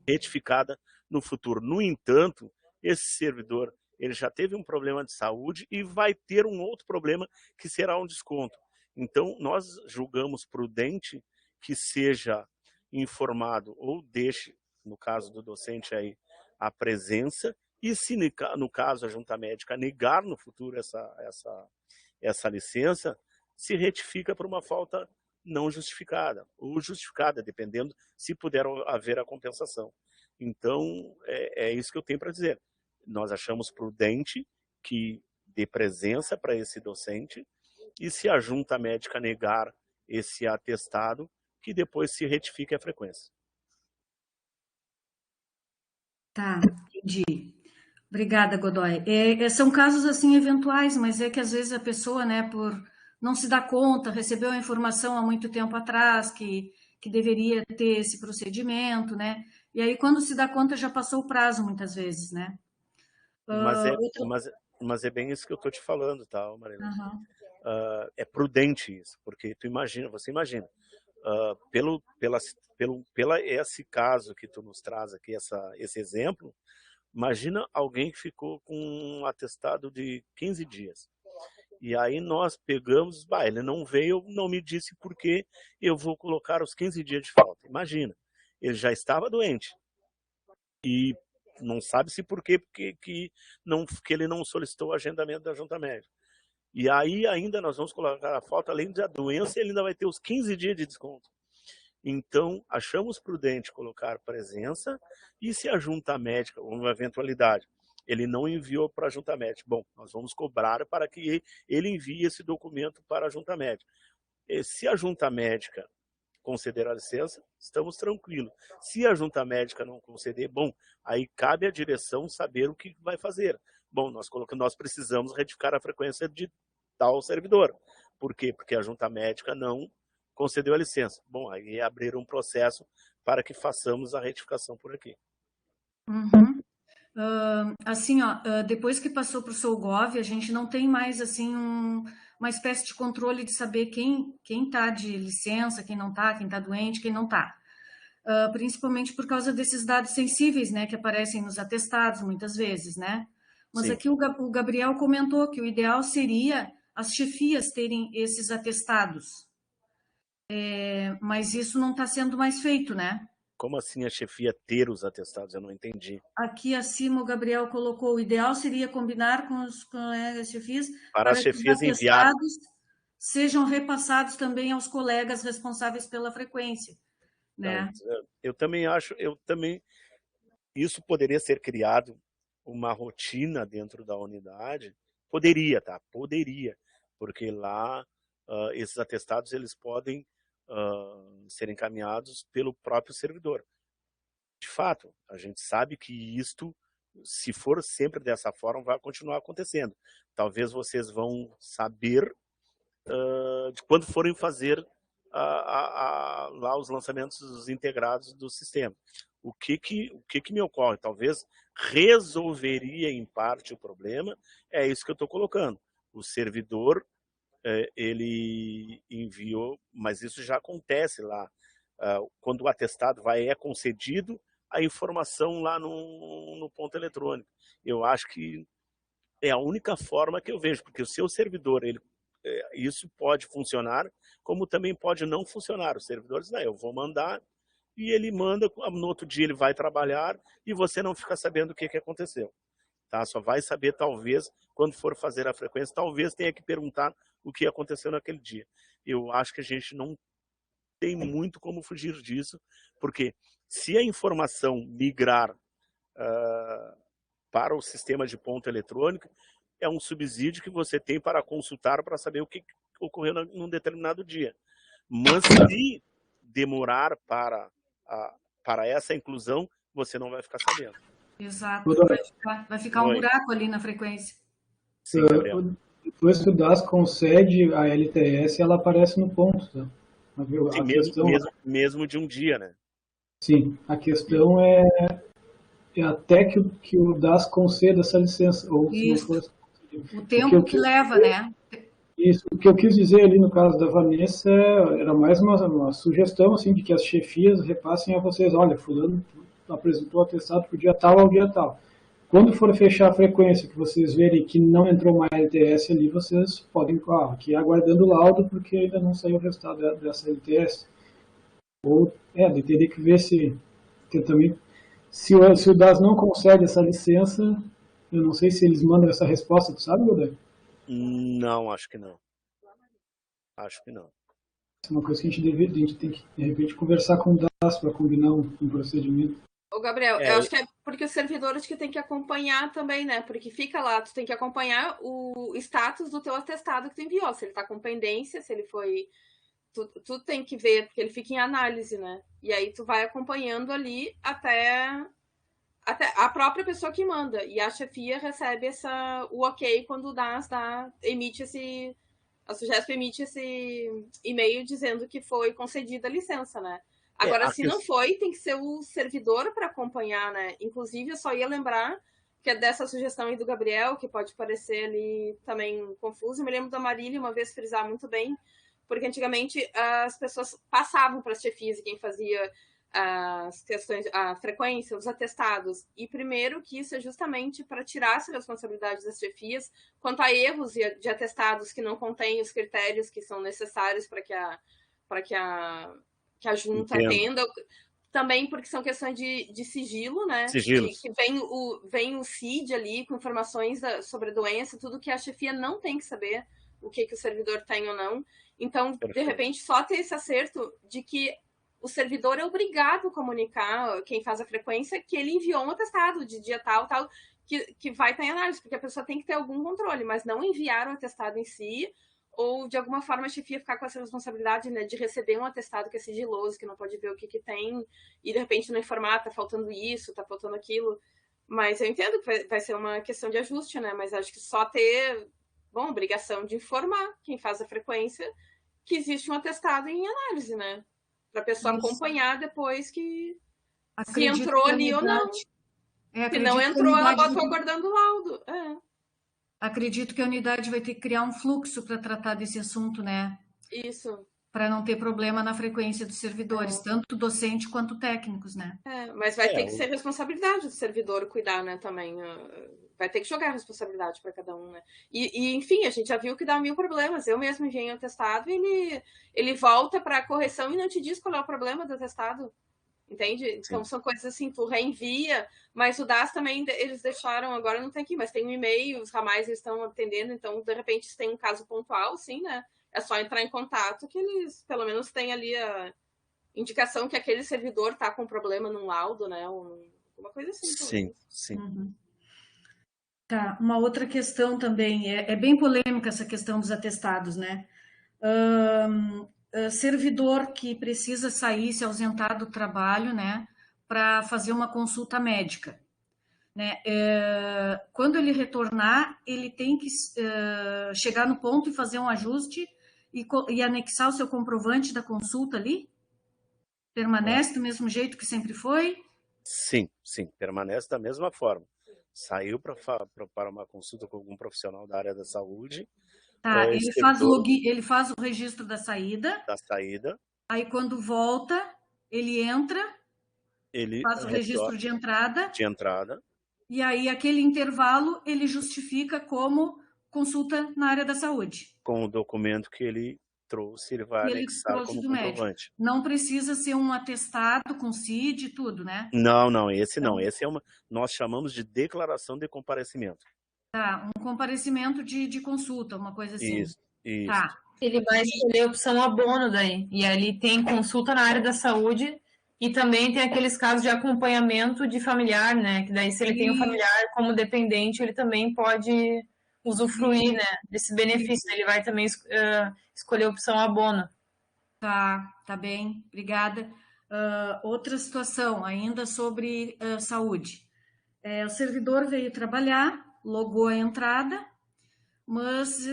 retificada no futuro. No entanto, esse servidor ele já teve um problema de saúde e vai ter um outro problema que será um desconto. Então, nós julgamos prudente que seja informado ou deixe, no caso do docente aí, a presença, e se no caso a junta médica negar no futuro essa licença, se retifica por uma falta não justificada, ou justificada, dependendo se puder haver a compensação. Então, é isso que eu tenho para dizer. Nós achamos prudente que dê presença para esse docente, e se a junta médica negar esse atestado, que depois se retifique a frequência. Tá, entendi. Obrigada, Godoy. São casos assim eventuais, mas é que às vezes a pessoa, né, por não se dar conta, recebeu a informação há muito tempo atrás que deveria ter esse procedimento, né? E aí quando se dá conta já passou o prazo muitas vezes, né? Mas é bem isso que eu estou te falando, tá, Marina? Uhum. É prudente isso, porque você imagina, pela esse caso que tu nos traz aqui, esse exemplo, imagina alguém que ficou com um atestado de 15 dias. E aí nós pegamos, ele não veio, não me disse por que eu vou colocar os 15 dias de falta. Imagina, ele já estava doente. E não sabe-se por quê, porque ele não solicitou o agendamento da junta médica. E aí ainda nós vamos colocar a falta, além da doença, ele ainda vai ter os 15 dias de desconto. Então, achamos prudente colocar presença, e se a junta médica, uma eventualidade, ele não enviou para a junta médica, bom, nós vamos cobrar para que ele envie esse documento para a junta médica. E se a junta médica conceder a licença, estamos tranquilos. Se a junta médica não conceder, bom, aí cabe à direção saber o que vai fazer. Bom, nós precisamos retificar a frequência de tal servidor. Por quê? Porque a junta médica não concedeu a licença. Bom, aí abrir um processo para que façamos a retificação por aqui. Uhum. Assim, depois que passou para o SouGov, a gente não tem mais assim uma espécie de controle de saber quem está de licença, quem não está, quem está doente, quem não está. Principalmente por causa desses dados sensíveis, né, que aparecem nos atestados muitas vezes, né? Mas Sim. Aqui o Gabriel comentou que o ideal seria as chefias terem esses atestados. Mas isso não está sendo mais feito, né? Como assim a chefia ter os atestados? Eu não entendi. Aqui acima o Gabriel colocou: o ideal seria combinar com os colegas chefias para as chefias que os atestados sejam repassados também aos colegas responsáveis pela frequência, né? Eu também acho, isso poderia ser criado uma rotina dentro da unidade, poderia, tá? Poderia, porque lá esses atestados eles podem ser encaminhados pelo próprio servidor. de fato, a gente sabe que isto, se for sempre dessa forma, vai continuar acontecendo. Talvez vocês vão saber de quando forem fazer lá os lançamentos integrados do sistema. O que me ocorre? Talvez resolveria em parte o problema, é isso que eu estou colocando. O servidor, ele enviou, mas isso já acontece lá, quando o atestado é concedido, a informação lá no ponto eletrônico. Eu acho que é a única forma que eu vejo, porque o seu servidor, isso pode funcionar, como também pode não funcionar. O servidor diz, não, eu vou mandar, e ele manda, no outro dia ele vai trabalhar, e você não fica sabendo o que aconteceu. Tá? Só vai saber, talvez, quando for fazer a frequência, talvez tenha que perguntar o que aconteceu naquele dia. Eu acho que a gente não tem muito como fugir disso, porque se a informação migrar para o sistema de ponto eletrônico, é um subsídio que você tem para consultar para saber o que ocorreu num determinado dia. Mas se demorar para essa inclusão, você não vai ficar sabendo. Exato, vai ficar um buraco ali na frequência. Sim, Gabriel. Depois que o DAS concede a LTS, ela aparece no ponto. Tá? Sim, mesmo de um dia, né? Sim, a questão é até que o DAS conceda essa licença. Ou isso, se não for, o tempo que leva, né? Isso, o que eu quis dizer ali no caso da Vanessa era mais uma sugestão assim, de que as chefias repassem a vocês, olha, fulano apresentou atestado para o dia tal ao dia tal. Quando for fechar a frequência, que vocês verem que não entrou mais LTS ali, vocês podem aqui aguardando o laudo, porque ainda não saiu o resultado dessa LTS. Ou, teria que ver se também, se o DAS não concede essa licença, eu não sei se eles mandam essa resposta, tu sabe, Godoy? Não, acho que não. Acho que não. É uma coisa que a gente tem que, de repente, conversar com o DAS para combinar um procedimento. Ô, Gabriel, eu acho que é porque os servidores que tem que acompanhar também, né? Porque fica lá, tu tem que acompanhar o status do teu atestado que tu enviou. Se ele tá com pendência, se ele foi... Tu tem que ver, porque ele fica em análise, né? E aí tu vai acompanhando ali até a própria pessoa que manda. E a chefia recebe o ok quando o DAS emite a Sugesp emite esse e-mail dizendo que foi concedida a licença, né? Agora, se não foi, tem que ser o servidor para acompanhar, né? Inclusive, eu só ia lembrar que é dessa sugestão aí do Gabriel, que pode parecer ali também confuso. Eu me lembro da Marília uma vez frisar muito bem, porque antigamente as pessoas passavam para as chefias e quem fazia as questões, a frequência, os atestados. E primeiro que isso é justamente para tirar essa responsabilidade das chefias quanto a erros de atestados que não contêm os critérios que são necessários para que a junta atenda, também porque são questões de sigilo, né? Sigilos. Que vem o CID ali com informações sobre a doença, tudo que a chefia não tem que saber o que o servidor tem ou não. Então, de repente, só ter esse acerto de que o servidor é obrigado a comunicar, quem faz a frequência, que ele enviou um atestado de dia tal, que vai estar em análise, porque a pessoa tem que ter algum controle, mas não enviar o atestado em si, ou de alguma forma a chefia ficar com essa responsabilidade, né, de receber um atestado que é sigiloso, que não pode ver o que tem, e de repente não informar, tá faltando isso, tá faltando aquilo. Mas eu entendo que vai ser uma questão de ajuste, né, mas acho que só ter, obrigação de informar quem faz a frequência que existe um atestado em análise, né, para a pessoa acompanhar depois que se entrou ali ou não. Se não entrou, ela botou aguardando o laudo. Acredito que a unidade vai ter que criar um fluxo para tratar desse assunto, né? Isso. Para não ter problema na frequência dos servidores, tanto docente quanto técnicos, né? Mas vai ter que ser responsabilidade do servidor cuidar, né, também. Vai ter que jogar a responsabilidade para cada um, né? E, enfim, a gente já viu que dá 1000 problemas. Eu mesmo enviei um atestado e ele volta para a correção e não te diz qual é o problema do atestado. Entende? Então, são coisas assim, tu reenvia, mas o DAS também, eles deixaram, agora não tem aqui, mas tem um e-mail, os ramais eles estão atendendo, então, de repente, se tem um caso pontual, sim, né? É só entrar em contato que eles, pelo menos, têm ali a indicação que aquele servidor tá com problema num laudo, né? Uma coisa assim. Sim, sim. Uhum. Tá, uma outra questão também, é bem polêmica essa questão dos atestados, né? Servidor que precisa sair, se ausentar do trabalho, né, para fazer uma consulta médica. Né? Quando ele retornar, ele tem que chegar no ponto e fazer um ajuste e anexar o seu comprovante da consulta ali? Permanece do mesmo jeito que sempre foi? Sim, permanece da mesma forma. Saiu para uma consulta com algum profissional da área da saúde. Tá, ele faz o registro da saída. Aí quando volta, ele entra, faz o registro de entrada. E aí aquele intervalo ele justifica como consulta na área da saúde. Com o documento que ele trouxe, ele vai anexar como comprovante. Não precisa ser um atestado com CID e tudo, né? Não, esse não. Esse nós chamamos de declaração de comparecimento. Tá, um comparecimento de consulta, uma coisa assim. Isso. Tá. Ele vai escolher a opção abono daí. E ali tem consulta na área da saúde e também tem aqueles casos de acompanhamento de familiar, né? Que daí se ele tem um familiar como dependente, ele também pode usufruir, né, desse benefício. Ele vai também escolher a opção abono. Tá bem, obrigada. Outra situação, ainda sobre saúde. O servidor veio trabalhar, logou a entrada, mas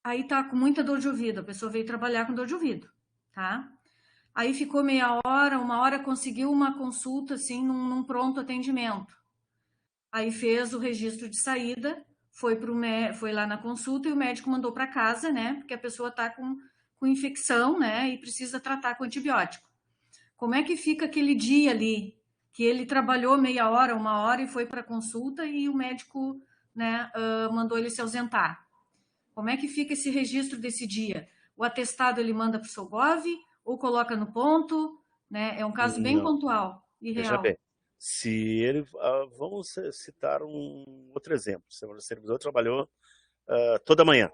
aí tá com muita dor de ouvido. A pessoa veio trabalhar com dor de ouvido, tá? Aí ficou meia hora, uma hora, conseguiu uma consulta, assim, num pronto atendimento. Aí fez o registro de saída, foi lá na consulta e o médico mandou para casa, né? Porque a pessoa está com infecção, né? E precisa tratar com antibiótico. Como é que fica aquele dia ali que ele trabalhou meia hora, uma hora e foi para consulta e o médico, né, mandou ele se ausentar? Como é que fica esse registro desse dia? O atestado ele manda para o Solgov ou coloca no ponto, né? É um caso bem pontual e real. Veja bem. Se ele, vamos citar um outro exemplo. O servidor trabalhou toda manhã.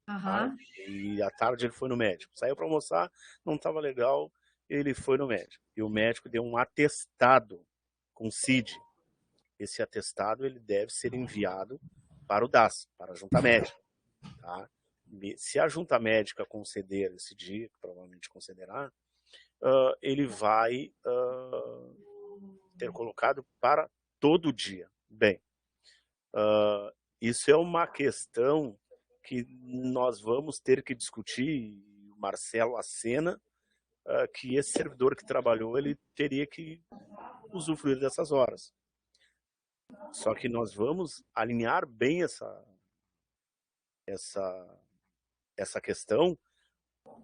Tá? E à tarde ele foi no médico. Saiu para almoçar, não estava legal, ele foi no médico. E o médico deu um atestado com CID. Esse atestado ele deve ser enviado para o DAS, para a junta médica. Tá? Se a junta médica conceder esse dia, que provavelmente concederá, ele vai ter colocado para todo dia. Bem, isso é uma questão que nós vamos ter que discutir, Marcelo acena, que esse servidor que trabalhou, ele teria que usufruir dessas horas. Só que nós vamos alinhar bem essa questão,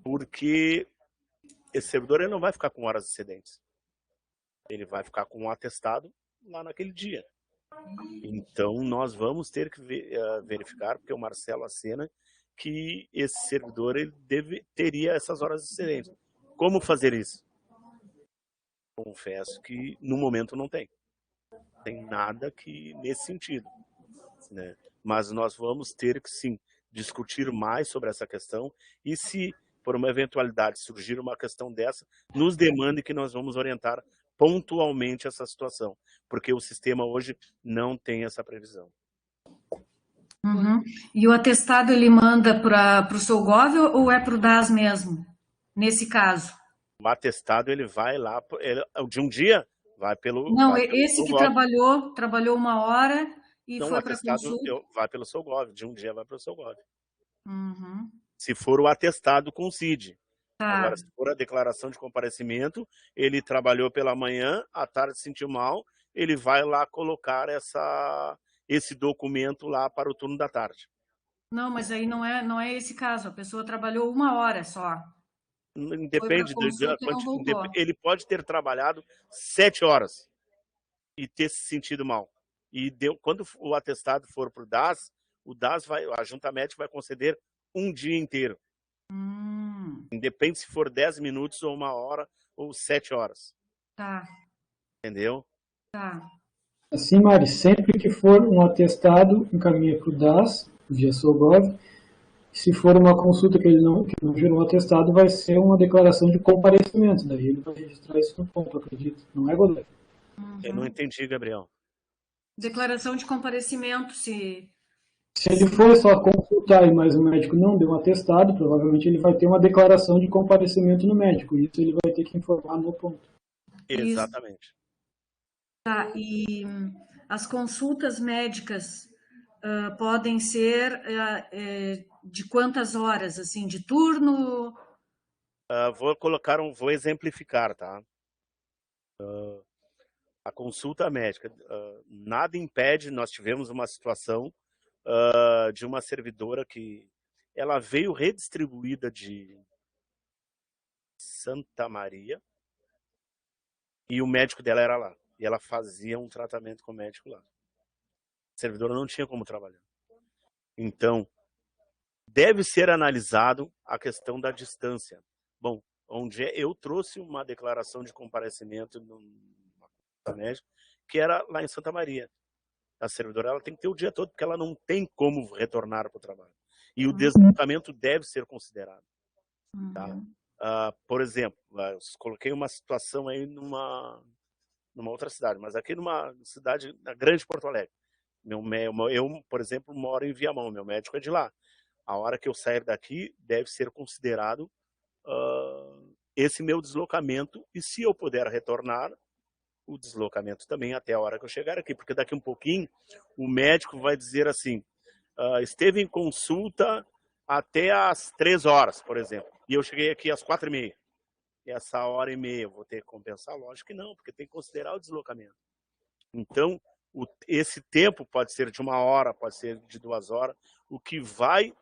porque esse servidor ele não vai ficar com horas excedentes. Ele vai ficar com um atestado lá naquele dia. Então, nós vamos ter que verificar, porque o Marcelo acena, que esse servidor ele teria essas horas excedentes. Como fazer isso? Confesso que, no momento, não tem. Tem nada que nesse sentido. Né? Mas nós vamos ter que, sim, discutir mais sobre essa questão e se, por uma eventualidade, surgir uma questão dessa, nos demande que nós vamos orientar pontualmente essa situação, porque o sistema hoje não tem essa previsão. E o atestado ele manda para o Solgov ou é para o DAS mesmo, nesse caso? O atestado ele vai lá, de um dia, vai pelo... Não, esse que trabalhou uma hora e foi para a consulta? Vai pelo Solgov, de um dia vai para o Solgov. Se for o atestado com CID. Agora, se for a declaração de comparecimento, ele trabalhou pela manhã, à tarde se sentiu mal, ele vai lá colocar esse documento lá para o turno da tarde. Não, mas aí não é esse caso, a pessoa trabalhou uma hora só. Depende, ele pode ter trabalhado 7 horas e ter se sentido mal. E quando o atestado for para o DAS, a junta médica vai conceder um dia inteiro. Independe se for 10 minutos ou 1 hora ou 7 horas. Tá. Entendeu? Tá. Assim, Mari, sempre que for um atestado, encaminha para o DAS, via Solgov. Se for uma consulta que não gerou um atestado, vai ser uma declaração de comparecimento. Daí ele vai registrar isso no ponto, acredito. Não é, goleiro? Eu não entendi, Gabriel. Declaração de comparecimento, se ele for só consultar e mais o médico não deu um atestado, provavelmente ele vai ter uma declaração de comparecimento no médico. Isso ele vai ter que informar no ponto. Exatamente. Tá, e as consultas médicas podem ser de quantas horas, assim, de turno? Vou exemplificar, tá? A consulta médica, nada impede, nós tivemos uma situação de uma servidora que ela veio redistribuída de Santa Maria e o médico dela era lá. E ela fazia um tratamento com o médico lá. A servidora não tinha como trabalhar. Então, deve ser analisado a questão da distância. Bom, eu trouxe uma declaração de comparecimento numa consulta médica que era lá em Santa Maria. A servidora ela tem que ter o dia todo, porque ela não tem como retornar para o trabalho. E o deslocamento deve ser considerado. Tá? Por exemplo, eu coloquei uma situação aí numa outra cidade, mas aqui numa cidade, na grande Porto Alegre. Eu, por exemplo, moro em Viamão, meu médico é de lá. A hora que eu sair daqui, deve ser considerado esse meu deslocamento, e se eu puder retornar, o deslocamento também até a hora que eu chegar aqui, porque daqui um pouquinho o médico vai dizer assim, esteve em consulta até às 3 horas, por exemplo, e eu cheguei aqui às 4h30. E essa 1h30 eu vou ter que compensar? Lógico que não, porque tem que considerar o deslocamento. Então, esse tempo pode ser de 1 hora, pode ser de 2 horas. O que vai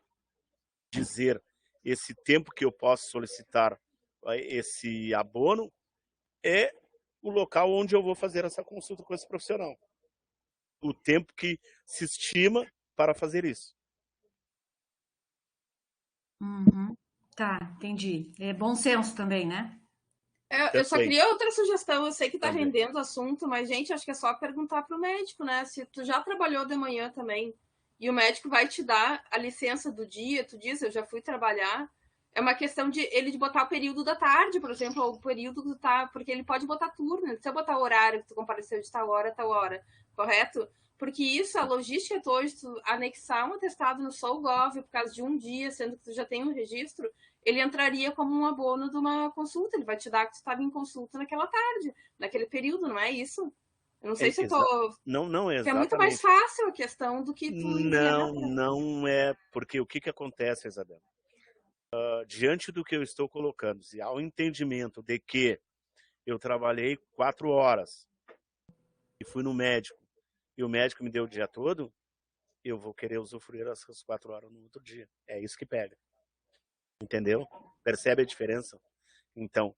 dizer esse tempo que eu posso solicitar esse abono é o local onde eu vou fazer essa consulta com esse profissional. O tempo que se estima para fazer isso. Tá, entendi. É bom senso também, né? Eu só queria outra sugestão. Eu sei que tá Também. rendendo o assunto, mas, gente, acho que é só perguntar pro médico, né? Se tu já trabalhou de manhã também e o médico vai te dar a licença do dia, tu diz, eu já fui trabalhar. É uma questão de ele botar o período da tarde, por exemplo, ou o período que tu tá, porque ele pode botar turno, ele precisa botar o horário que tu compareceu de tal hora, correto? Porque isso, a logística hoje, tu anexar um atestado no SolGov por causa de um dia, sendo que tu já tem um registro, ele entraria como um abono de uma consulta, ele vai te dar que tu estava em consulta naquela tarde, naquele período, não é isso? Eu não sei se eu tô... Não é exatamente. É muito mais fácil a questão do que tu... Não é, porque o que acontece, Isabela? Diante do que eu estou colocando, se há um entendimento de que eu trabalhei 4 horas e fui no médico, e o médico me deu o dia todo, eu vou querer usufruir essas 4 horas no outro dia. É isso que pega. Entendeu? Percebe a diferença? Então,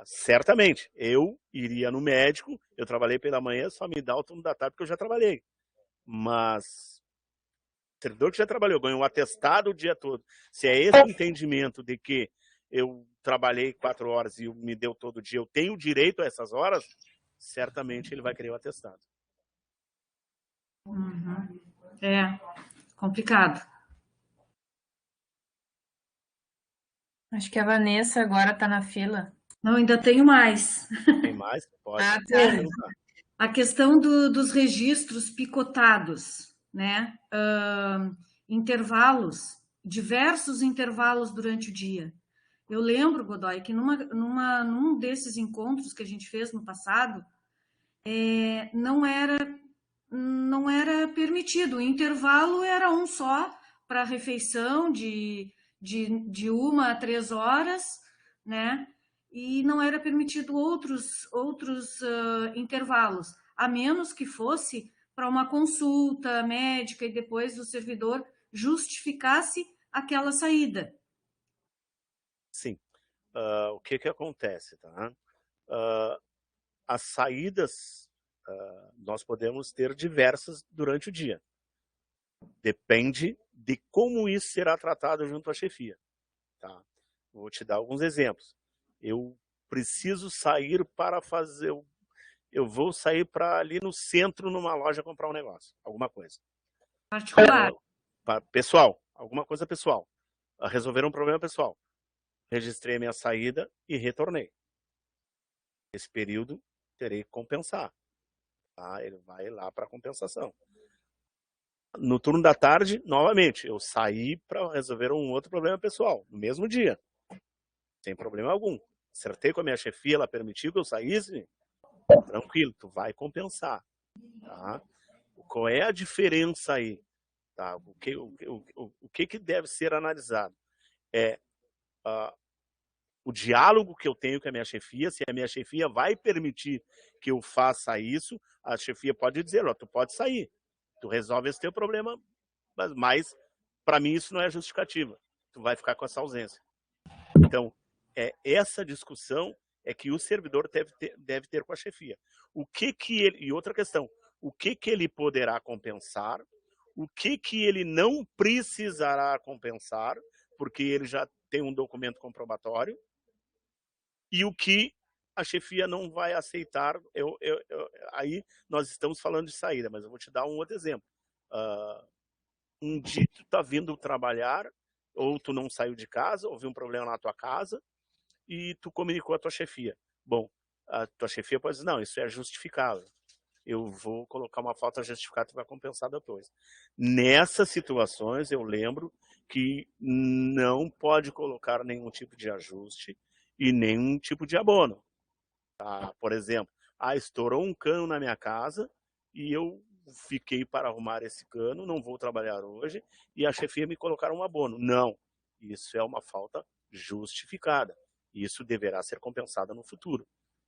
certamente, eu iria no médico, eu trabalhei pela manhã, só me dá o turno da tarde, porque eu já trabalhei. Mas o servidor que já trabalhou, ganhou um atestado o dia todo. Se é esse o entendimento de que eu trabalhei 4 horas e me deu todo dia, eu tenho direito a essas horas, certamente ele vai querer o atestado. É complicado. Acho que a Vanessa agora está na fila. Não, ainda tenho mais. Tem mais? Pode. A questão dos registros picotados, né? Intervalos, diversos intervalos durante o dia. Eu lembro, Godoy, que num desses encontros que a gente fez no passado, não era permitido. O intervalo era um só para refeição de 1 a 3 horas, né? E não era permitido outros intervalos, a menos que fosse para uma consulta médica e depois o servidor justificasse aquela saída. Sim. O que acontece, tá? As saídas nós podemos ter diversas durante o dia. Depende de como isso será tratado junto à chefia. Tá? Vou te dar alguns exemplos. Eu preciso sair para fazer... Eu vou sair para ali no centro, numa loja, comprar um negócio, alguma coisa. Particular. Pessoal, alguma coisa pessoal. Resolver um problema pessoal. Registrei a minha saída e retornei. Esse período terei que compensar. Tá? Ele vai lá para compensação. No turno da tarde, novamente, eu saí para resolver um outro problema pessoal, no mesmo dia. Sem problema algum. Acertei com a minha chefia, ela permitiu que eu saísse, Tranquilo, tu vai compensar. Tá? Qual é a diferença aí? Tá? O que deve ser analisado? É o diálogo que eu tenho com a minha chefia, se a minha chefia vai permitir que eu faça isso, a chefia pode dizer, ó, tu pode sair, tu resolve esse teu problema, mas para mim isso não é justificativa, tu vai ficar com essa ausência. Então, essa discussão é que o servidor deve ter com a chefia. E outra questão, o que ele poderá compensar, o que ele não precisará compensar, porque ele já tem um documento comprobatório, e o que a chefia não vai aceitar. Aí nós estamos falando de saída, mas eu vou te dar um outro exemplo. Um dia tu está vindo trabalhar, ou tu não saiu de casa, houve um problema na tua casa, e tu comunicou a tua chefia. Bom, a tua chefia pode dizer, não, isso é justificável. Eu vou colocar uma falta justificada e vai compensar depois. Nessas situações, eu lembro que não pode colocar nenhum tipo de ajuste e nenhum tipo de abono. Tá? Por exemplo, estourou um cano na minha casa e eu fiquei para arrumar esse cano, não vou trabalhar hoje, e a chefia me colocar um abono. Não, isso é uma falta justificada. Isso deverá ser compensado no futuro.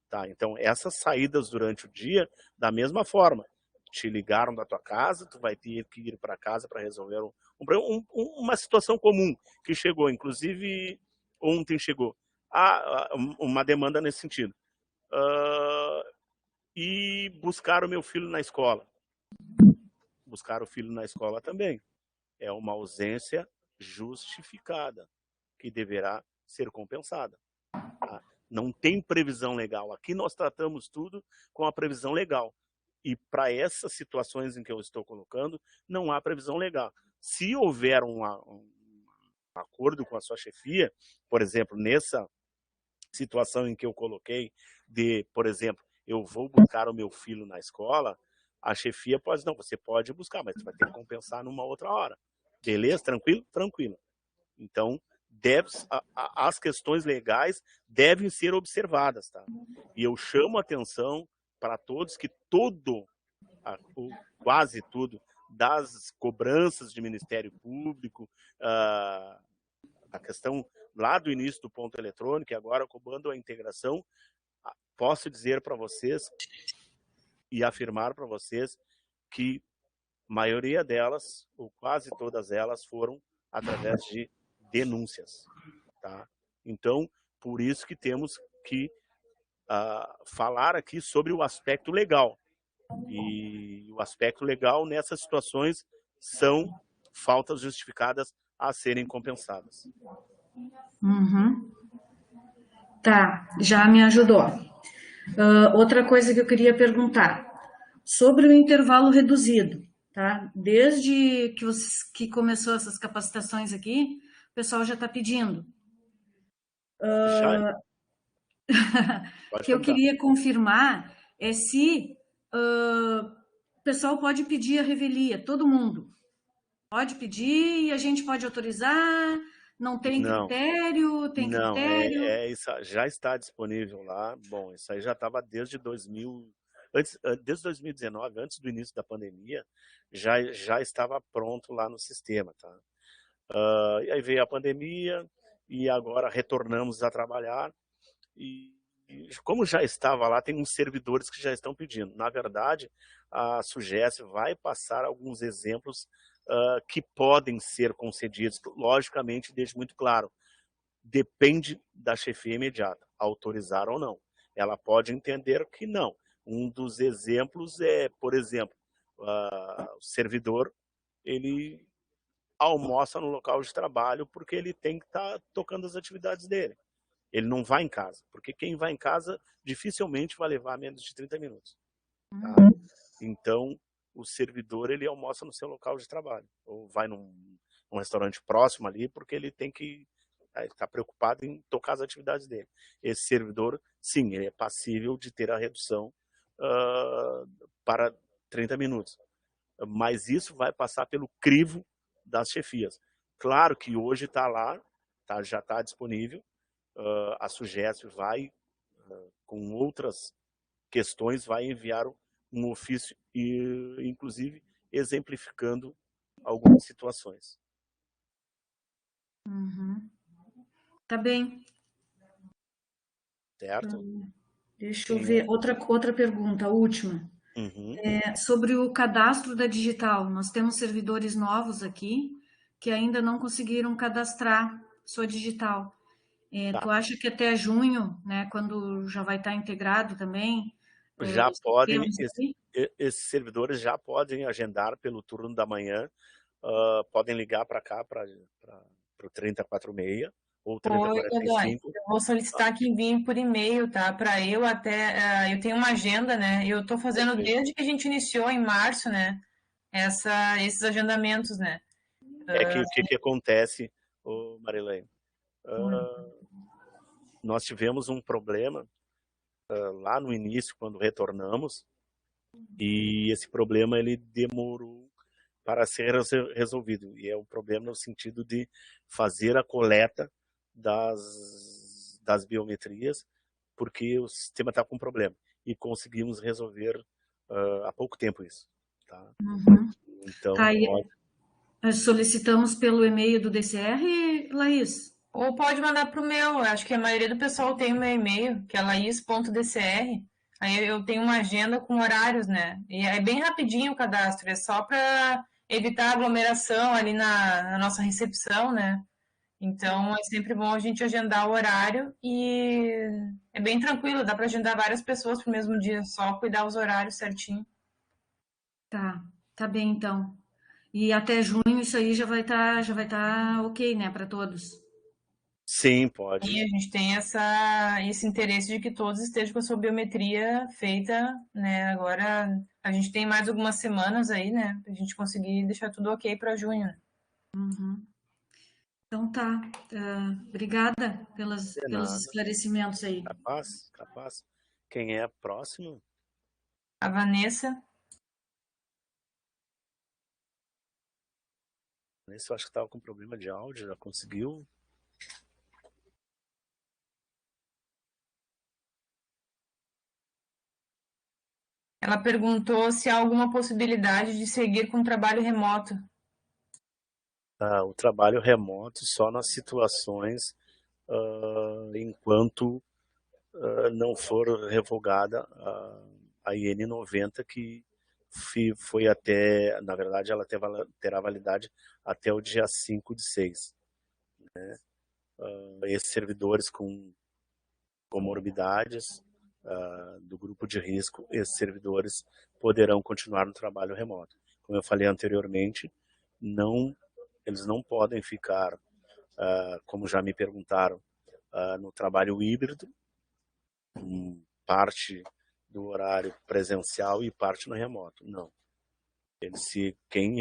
Tá? Então, essas saídas durante o dia, da mesma forma, te ligaram da tua casa, tu vai ter que ir para casa para resolver uma situação comum que chegou, inclusive ontem chegou, uma demanda nesse sentido. E buscar o meu filho na escola. Buscar o filho na escola também. É uma ausência justificada, que deverá ser compensada. Tá? Não tem previsão legal. Aqui nós tratamos tudo com a previsão legal. E para essas situações em que eu estou colocando, não há previsão legal. Se houver um acordo com a sua chefia, por exemplo, nessa situação em que eu coloquei, por exemplo, eu vou buscar o meu filho na escola, a chefia pode, não, você pode buscar, mas você vai ter que compensar numa outra hora. Beleza? Tranquilo? Tranquilo. Então, as questões legais devem ser observadas, tá? E eu chamo a atenção para todos que quase tudo, das cobranças de Ministério Público, a questão lá do início do ponto eletrônico, e agora cobrando a integração, posso dizer para vocês e afirmar para vocês que a maioria delas, ou quase todas elas, foram através de denúncias. Tá? Então, por isso que temos que falar aqui sobre o aspecto legal. E o aspecto legal nessas situações são faltas justificadas a serem compensadas. Uhum. Tá, já me ajudou. Outra coisa que eu queria perguntar, sobre o intervalo reduzido, tá? Desde que começou essas capacitações aqui, o pessoal já está pedindo. O que eu queria confirmar é se o pessoal pode pedir a revelia, todo mundo. Pode pedir e a gente pode autorizar, não tem critério, tem critério? Não, isso já está disponível lá. Bom, isso aí já estava desde 2019, antes do início da pandemia, já estava pronto lá no sistema. Tá? E aí veio a pandemia e agora retornamos a trabalhar. E como já estava lá, tem uns servidores que já estão pedindo. Na verdade, a SUGESP vai passar alguns exemplos que podem ser concedidos, logicamente, deixe muito claro, depende da chefia imediata, autorizar ou não. Ela pode entender que não. Um dos exemplos é, por exemplo, o servidor, ele almoça no local de trabalho porque ele tem que estar tocando as atividades dele. Ele não vai em casa, porque quem vai em casa dificilmente vai levar menos de 30 minutos. Tá? Então, o servidor, ele almoça no seu local de trabalho, ou vai num restaurante próximo ali, porque ele tem que estar preocupado em tocar as atividades dele. Esse servidor, sim, ele é passível de ter a redução para 30 minutos. Mas isso vai passar pelo crivo das chefias. Claro que hoje está lá, já está disponível, a SUGESP vai com outras questões, vai enviar um ofício, inclusive exemplificando algumas situações. Tá bem. Certo? Deixa eu ver. Outra pergunta, a última. Sobre o cadastro da digital. Nós temos servidores novos aqui que ainda não conseguiram cadastrar sua digital. Tu acha que até junho, né, quando já vai estar integrado também, Já podem, esses servidores já podem agendar pelo turno da manhã, podem ligar para cá, para o 3046 ou 3045. Eu vou solicitar que enviem por e-mail, tá? Para eu até... eu tenho uma agenda, né? Eu estou fazendo desde que a gente iniciou em março, né? Esses agendamentos, né? O que acontece, Marilene? Nós tivemos um problema lá no início, quando retornamos, e esse problema ele demorou para ser resolvido. E é um problema no sentido de fazer a coleta das biometrias, porque o sistema está com problema. E conseguimos resolver há pouco tempo isso. Tá? Então, solicitamos pelo e-mail do DCR, Laís? Ou pode mandar para o meu. Acho que a maioria do pessoal tem o meu e-mail, que é laís.dcr. Aí eu tenho uma agenda com horários, né? E é bem rapidinho o cadastro, é só para evitar aglomeração ali na nossa recepção, né? Então é sempre bom a gente agendar o horário e é bem tranquilo, dá para agendar várias pessoas pro mesmo dia, só cuidar os horários certinho. Tá bem então. E até junho isso aí já vai estar ok, né, para todos? Sim, pode. E a gente tem esse interesse de que todos estejam com a sua biometria feita, né? Agora a gente tem mais algumas semanas aí, né? Pra gente conseguir deixar tudo ok para junho. Então tá. Obrigada pelos esclarecimentos aí. Capaz. Quem é próximo? A Vanessa. Vanessa, eu acho que estava com problema de áudio, já conseguiu? Ela perguntou se há alguma possibilidade de seguir com trabalho remoto. O trabalho remoto só nas situações enquanto não for revogada a IN 90, que foi até, na verdade, ela terá validade até o dia 5/6. Né? Esses servidores com comorbidades do grupo de risco, esses servidores poderão continuar no trabalho remoto. Como eu falei anteriormente, eles não podem ficar, como já me perguntaram, no trabalho híbrido, parte do horário presencial e parte no remoto. Não. Quem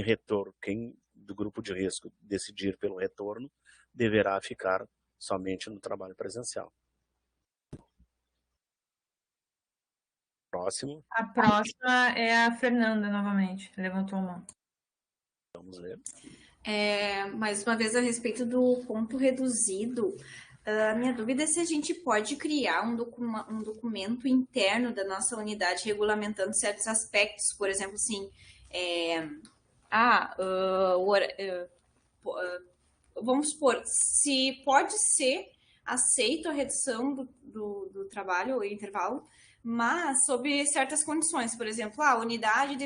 do grupo de risco decidir pelo retorno, deverá ficar somente no trabalho presencial. Próximo. A próxima é a Fernanda, novamente. Levantou a mão. Vamos ler. Mais uma vez, a respeito do ponto reduzido, a minha dúvida é se a gente pode criar um documento interno da nossa unidade regulamentando certos aspectos, por exemplo, assim, vamos supor, se pode ser aceito a redução do trabalho ou intervalo, mas sob certas condições. Por exemplo, a unidade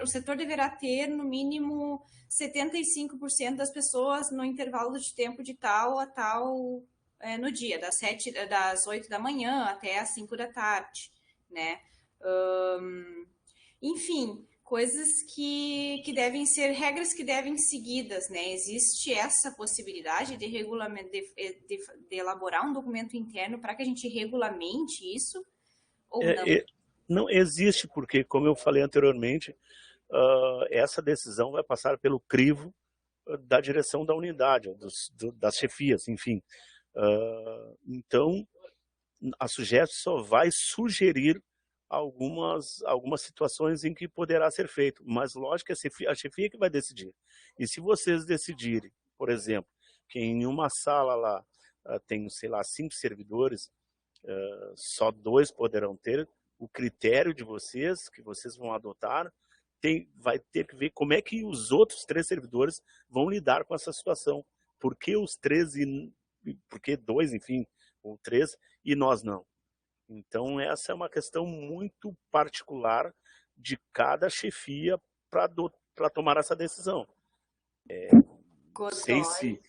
o setor deverá ter no mínimo 75% das pessoas no intervalo de tempo de tal a tal no dia, das 8 da manhã até as 5 da tarde, né? Enfim, coisas que devem ser, regras que devem seguidas, né? Existe essa possibilidade de elaborar um documento interno para que a gente regulamente isso? Ou não? Não existe, porque, como eu falei anteriormente, essa decisão vai passar pelo crivo da direção da unidade, das chefias, enfim. Então, a SUGESP só vai sugerir algumas situações em que poderá ser feito, mas lógico que a chefia que vai decidir. E se vocês decidirem, por exemplo, que em uma sala lá tem, sei lá, 5 servidores, só 2 poderão ter, o critério de vocês, que vocês vão adotar, vai ter que ver como é que os outros 3 servidores vão lidar com essa situação. Por que os 3 por que 2, enfim, ou 3, e nós não? Então, essa é uma questão muito particular de cada chefia para tomar essa decisão. Sei se...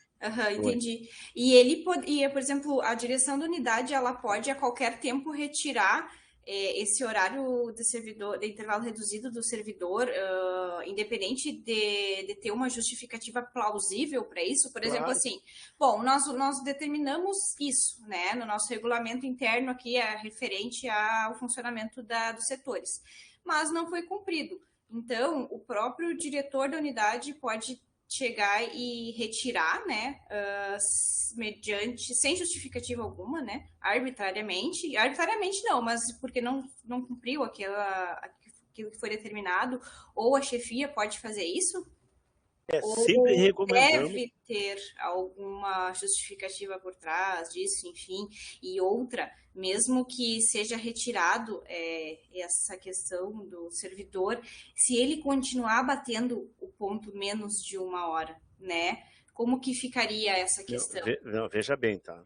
entendi. E ele poderia, por exemplo, a direção da unidade, ela pode a qualquer tempo retirar esse horário de servidor, de intervalo reduzido do servidor, independente de ter uma justificativa plausível para isso. Por exemplo, assim, bom, nós determinamos isso, né, no nosso regulamento interno aqui, referente ao funcionamento dos setores, mas não foi cumprido. Então, o próprio diretor da unidade pode chegar e retirar, né, sem justificativa alguma, né, arbitrariamente não, mas porque não cumpriu aquilo que foi determinado, ou a chefia pode fazer isso? Sempre recomendamos. Deve ter alguma justificativa por trás disso, enfim, e outra, mesmo que seja retirado essa questão do servidor, se ele continuar batendo o ponto menos de 1 hora, né? Como que ficaria essa questão? Não, veja bem, tá?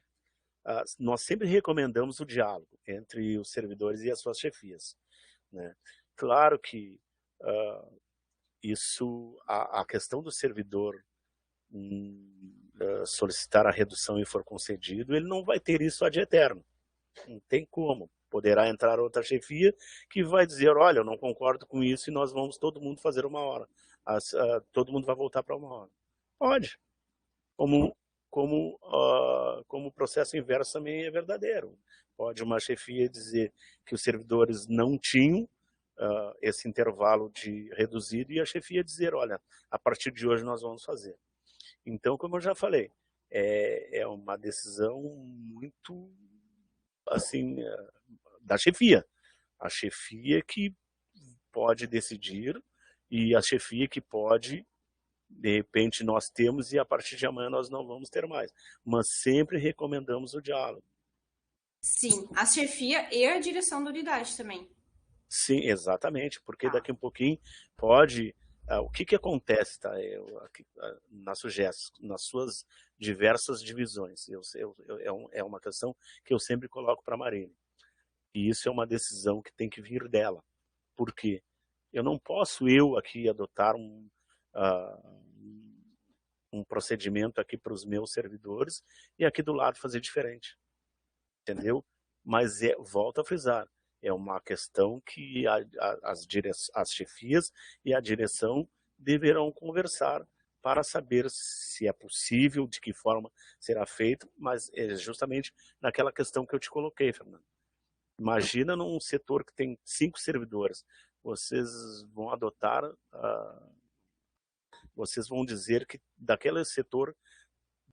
Nós sempre recomendamos o diálogo entre os servidores e as suas chefias, né? Claro que a questão do servidor solicitar a redução e for concedido, ele não vai ter isso ad eterno. Não tem como. Poderá entrar outra chefia que vai dizer, olha, eu não concordo com isso e nós vamos todo mundo fazer 1 hora. Todo mundo vai voltar para 1 hora. Pode. Como o processo inverso também é verdadeiro. Pode uma chefia dizer que os servidores não tinham esse intervalo de reduzido e a chefia dizer, olha, a partir de hoje nós vamos fazer. Então, como eu já falei, é uma decisão muito, assim, da chefia. A chefia que pode decidir e a chefia que pode, de repente, nós temos e a partir de amanhã nós não vamos ter mais. Mas sempre recomendamos o diálogo. Sim, a chefia e a direção da unidade também. Sim, exatamente, porque daqui um pouquinho pode... o que acontece, tá? Nas suas diversas divisões, é uma questão que eu sempre coloco para a Marine. E isso é uma decisão que tem que vir dela. Por quê? Eu não posso aqui adotar um procedimento aqui para os meus servidores e aqui do lado fazer diferente. Entendeu? Mas volto a frisar, é uma questão que as chefias e a direção deverão conversar para saber se é possível, de que forma será feito, mas é justamente naquela questão que eu te coloquei, Fernando. Imagina num setor que tem 5 servidores, vocês vão adotar, vocês vão dizer que daquele setor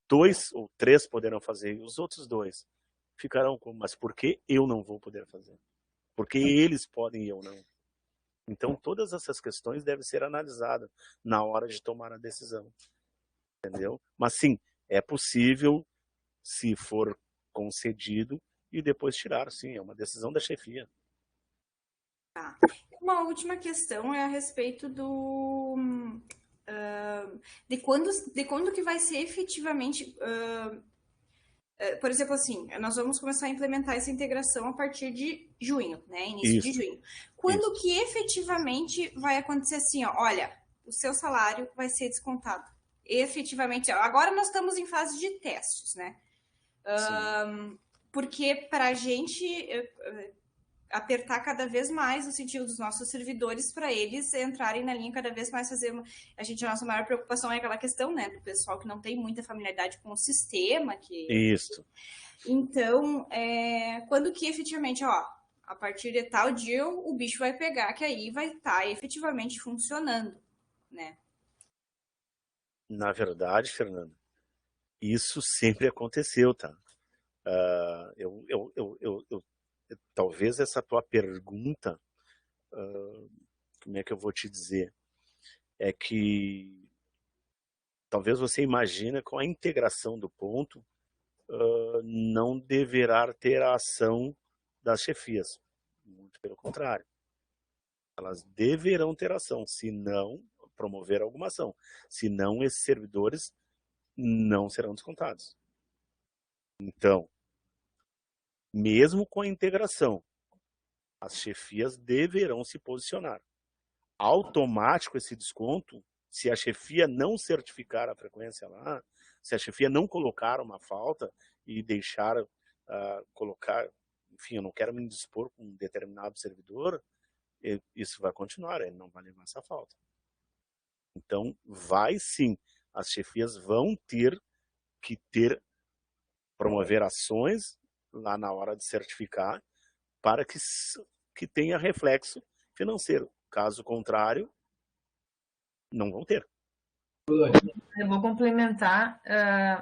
2 ou 3 poderão fazer, e os outros 2 ficarão como, mas por que eu não vou poder fazer? Porque eles podem e eu não. Então, todas essas questões devem ser analisadas na hora de tomar a decisão. Entendeu? Mas sim, é possível, se for concedido, e depois tirar, sim, é uma decisão da chefia. Uma última questão é a respeito de quando que vai ser efetivamente... por exemplo, assim, nós vamos começar a implementar essa integração a partir de junho, né? Início de junho. Quando que efetivamente vai acontecer assim, ó, olha, o seu salário vai ser descontado. Efetivamente, agora nós estamos em fase de testes, né? Porque para a gente apertar cada vez mais o sentido dos nossos servidores para eles entrarem na linha cada vez mais, fazer a nossa maior preocupação é aquela questão, né, do pessoal que não tem muita familiaridade com o sistema. Isso. Então, quando que efetivamente, ó, a partir de tal dia o bicho vai pegar, que aí vai estar efetivamente funcionando, né? Na verdade, Fernanda, isso sempre aconteceu, tá? Talvez essa tua pergunta, como é que eu vou te dizer, é que talvez você imagine com a integração do ponto, não deverá ter a ação das chefias. Muito pelo contrário. Elas deverão ter ação, se não promover alguma ação. Senão, esses servidores não serão descontados. Então, mesmo com a integração, as chefias deverão se posicionar. Automático esse desconto, se a chefia não certificar a frequência lá, se a chefia não colocar uma falta e deixar colocar, enfim, eu não quero me indispor com um determinado servidor, isso vai continuar, ele não vai levar essa falta. Então, vai sim, as chefias vão ter que promover ações lá na hora de certificar para que tenha reflexo financeiro. Caso contrário, não vão ter. Eu vou complementar,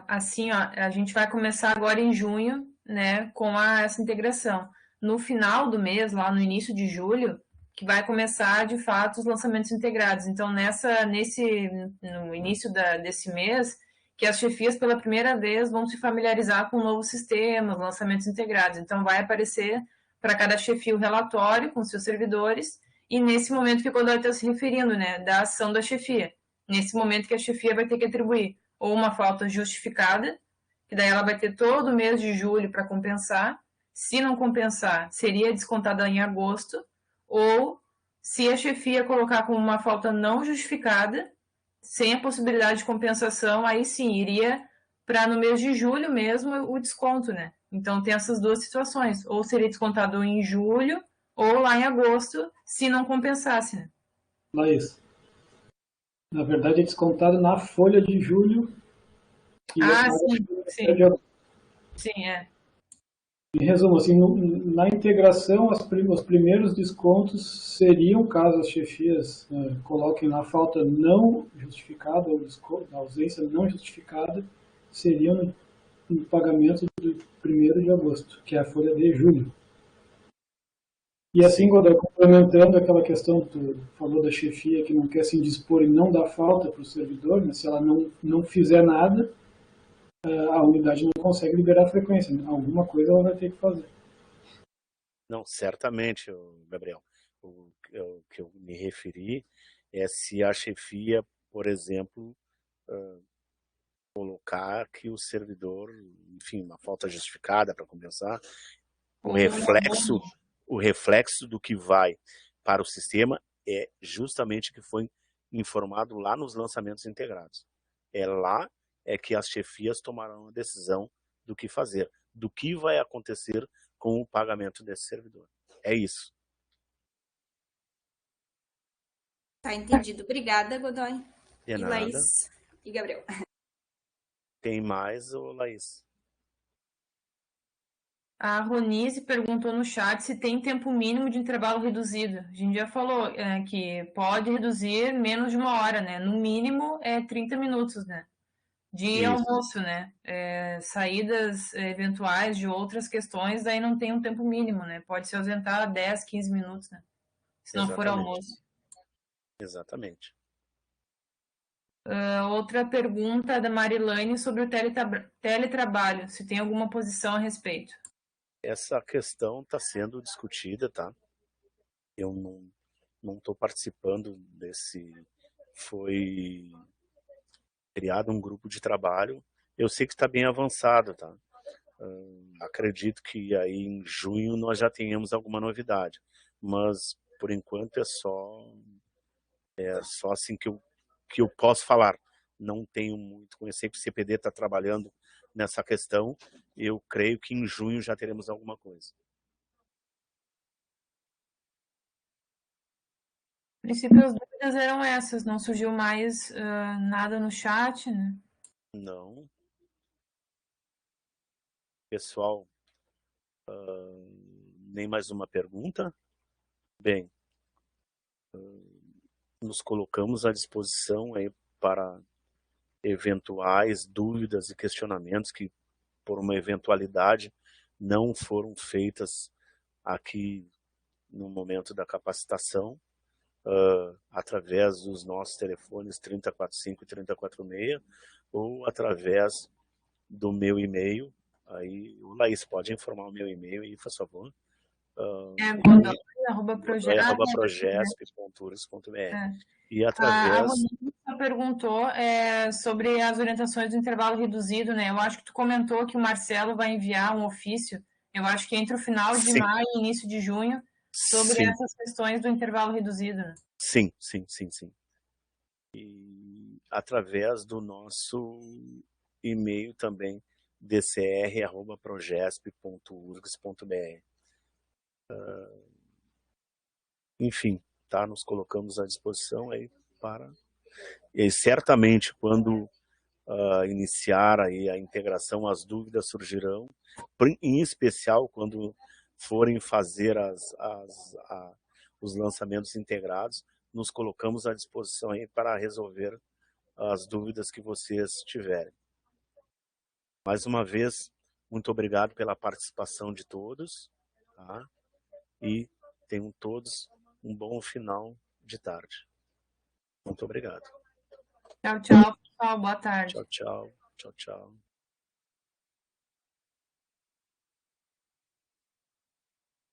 assim, ó, a gente vai começar agora em junho, né, com essa integração. No final do mês, lá no início de julho, que vai começar, de fato, os lançamentos integrados. Então, no início desse mês, que as chefias, pela primeira vez, vão se familiarizar com o novo sistema, os lançamentos integrados. Então, vai aparecer para cada chefia o relatório com seus servidores, e nesse momento que o Godoy está se referindo, né, da ação da chefia. Nesse momento que a chefia vai ter que atribuir ou uma falta justificada, que daí ela vai ter todo o mês de julho para compensar. Se não compensar, seria descontada em agosto, ou se a chefia colocar como uma falta não justificada, sem a possibilidade de compensação, aí sim, iria para no mês de julho mesmo o desconto, né? Então tem essas duas situações, ou seria descontado em julho, ou lá em agosto, se não compensasse, né? Laís, na verdade é descontado na folha de julho. Sim, é. Em resumo, assim, na integração, os primeiros descontos seriam, caso as chefias coloquem lá falta não justificada ou a ausência não justificada, seriam no pagamento do 1º de agosto, que é a folha de julho. E assim, Godoy, complementando aquela questão que tu falou da chefia que não quer se indispor e não dar falta para o servidor, mas se ela não fizer nada, a unidade não consegue liberar a frequência. Alguma coisa ela vai ter que fazer. Não, certamente, Gabriel. O que eu me referi é se a chefia, por exemplo, colocar que o servidor, enfim, uma falta justificada para compensar, o reflexo do que vai para o sistema é justamente o que foi informado lá nos lançamentos integrados. É lá que as chefias tomarão a decisão do que fazer, do que vai acontecer com o pagamento desse servidor. É isso. Tá entendido. Obrigada, Godoy. De nada. Laís e Gabriel. Tem mais, Laís? A Ronise perguntou no chat se tem tempo mínimo de intervalo reduzido. A gente já falou que pode reduzir menos de 1 hora, né? No mínimo 30 minutos, né? De almoço, né? Saídas eventuais de outras questões, daí não tem um tempo mínimo, né? Pode se ausentar 10, 15 minutos, né? Se não for almoço. Exatamente. Outra pergunta da Marilane sobre o teletrabalho, se tem alguma posição a respeito. Essa questão está sendo discutida, tá? Eu não estou participando desse... Foi criado um grupo de trabalho. Eu sei que está bem avançado, tá? Acredito que aí em junho nós já tenhamos alguma novidade. Mas, por enquanto, é só assim que eu posso falar. Não tenho muito conhecimento que o CPD está trabalhando nessa questão. Eu creio que em junho já teremos alguma coisa. A princípio, as dúvidas eram essas. Não surgiu mais nada no chat, né? Não. Pessoal, nem mais uma pergunta? Bem, nos colocamos à disposição aí para eventuais dúvidas e questionamentos que, por uma eventualidade, não foram feitas aqui no momento da capacitação, através dos nossos telefones 3045 e 3046, ou através do meu e-mail. Aí o Laís pode informar o meu e-mail aí, por favor, godoy@progesp.urgs.br. E A através... Rodrigo perguntou sobre as orientações do intervalo reduzido, né? Eu acho que tu comentou que o Marcelo vai enviar um ofício, eu acho que entre o final de Sim. maio e início de junho, sobre Sim. essas questões do intervalo reduzido, né? Sim. E através do nosso e-mail também, dcr@progesp.urgs.br. Enfim, tá? Nos colocamos à disposição aí para... E certamente, quando iniciar aí a integração, as dúvidas surgirão, em especial quando forem fazer os lançamentos integrados, nos colocamos à disposição aí para resolver as dúvidas que vocês tiverem. Mais uma vez, muito obrigado pela participação de todos, tá? E tenham todos um bom final de tarde. Muito obrigado. Tchau, pessoal. Boa tarde. Tchau.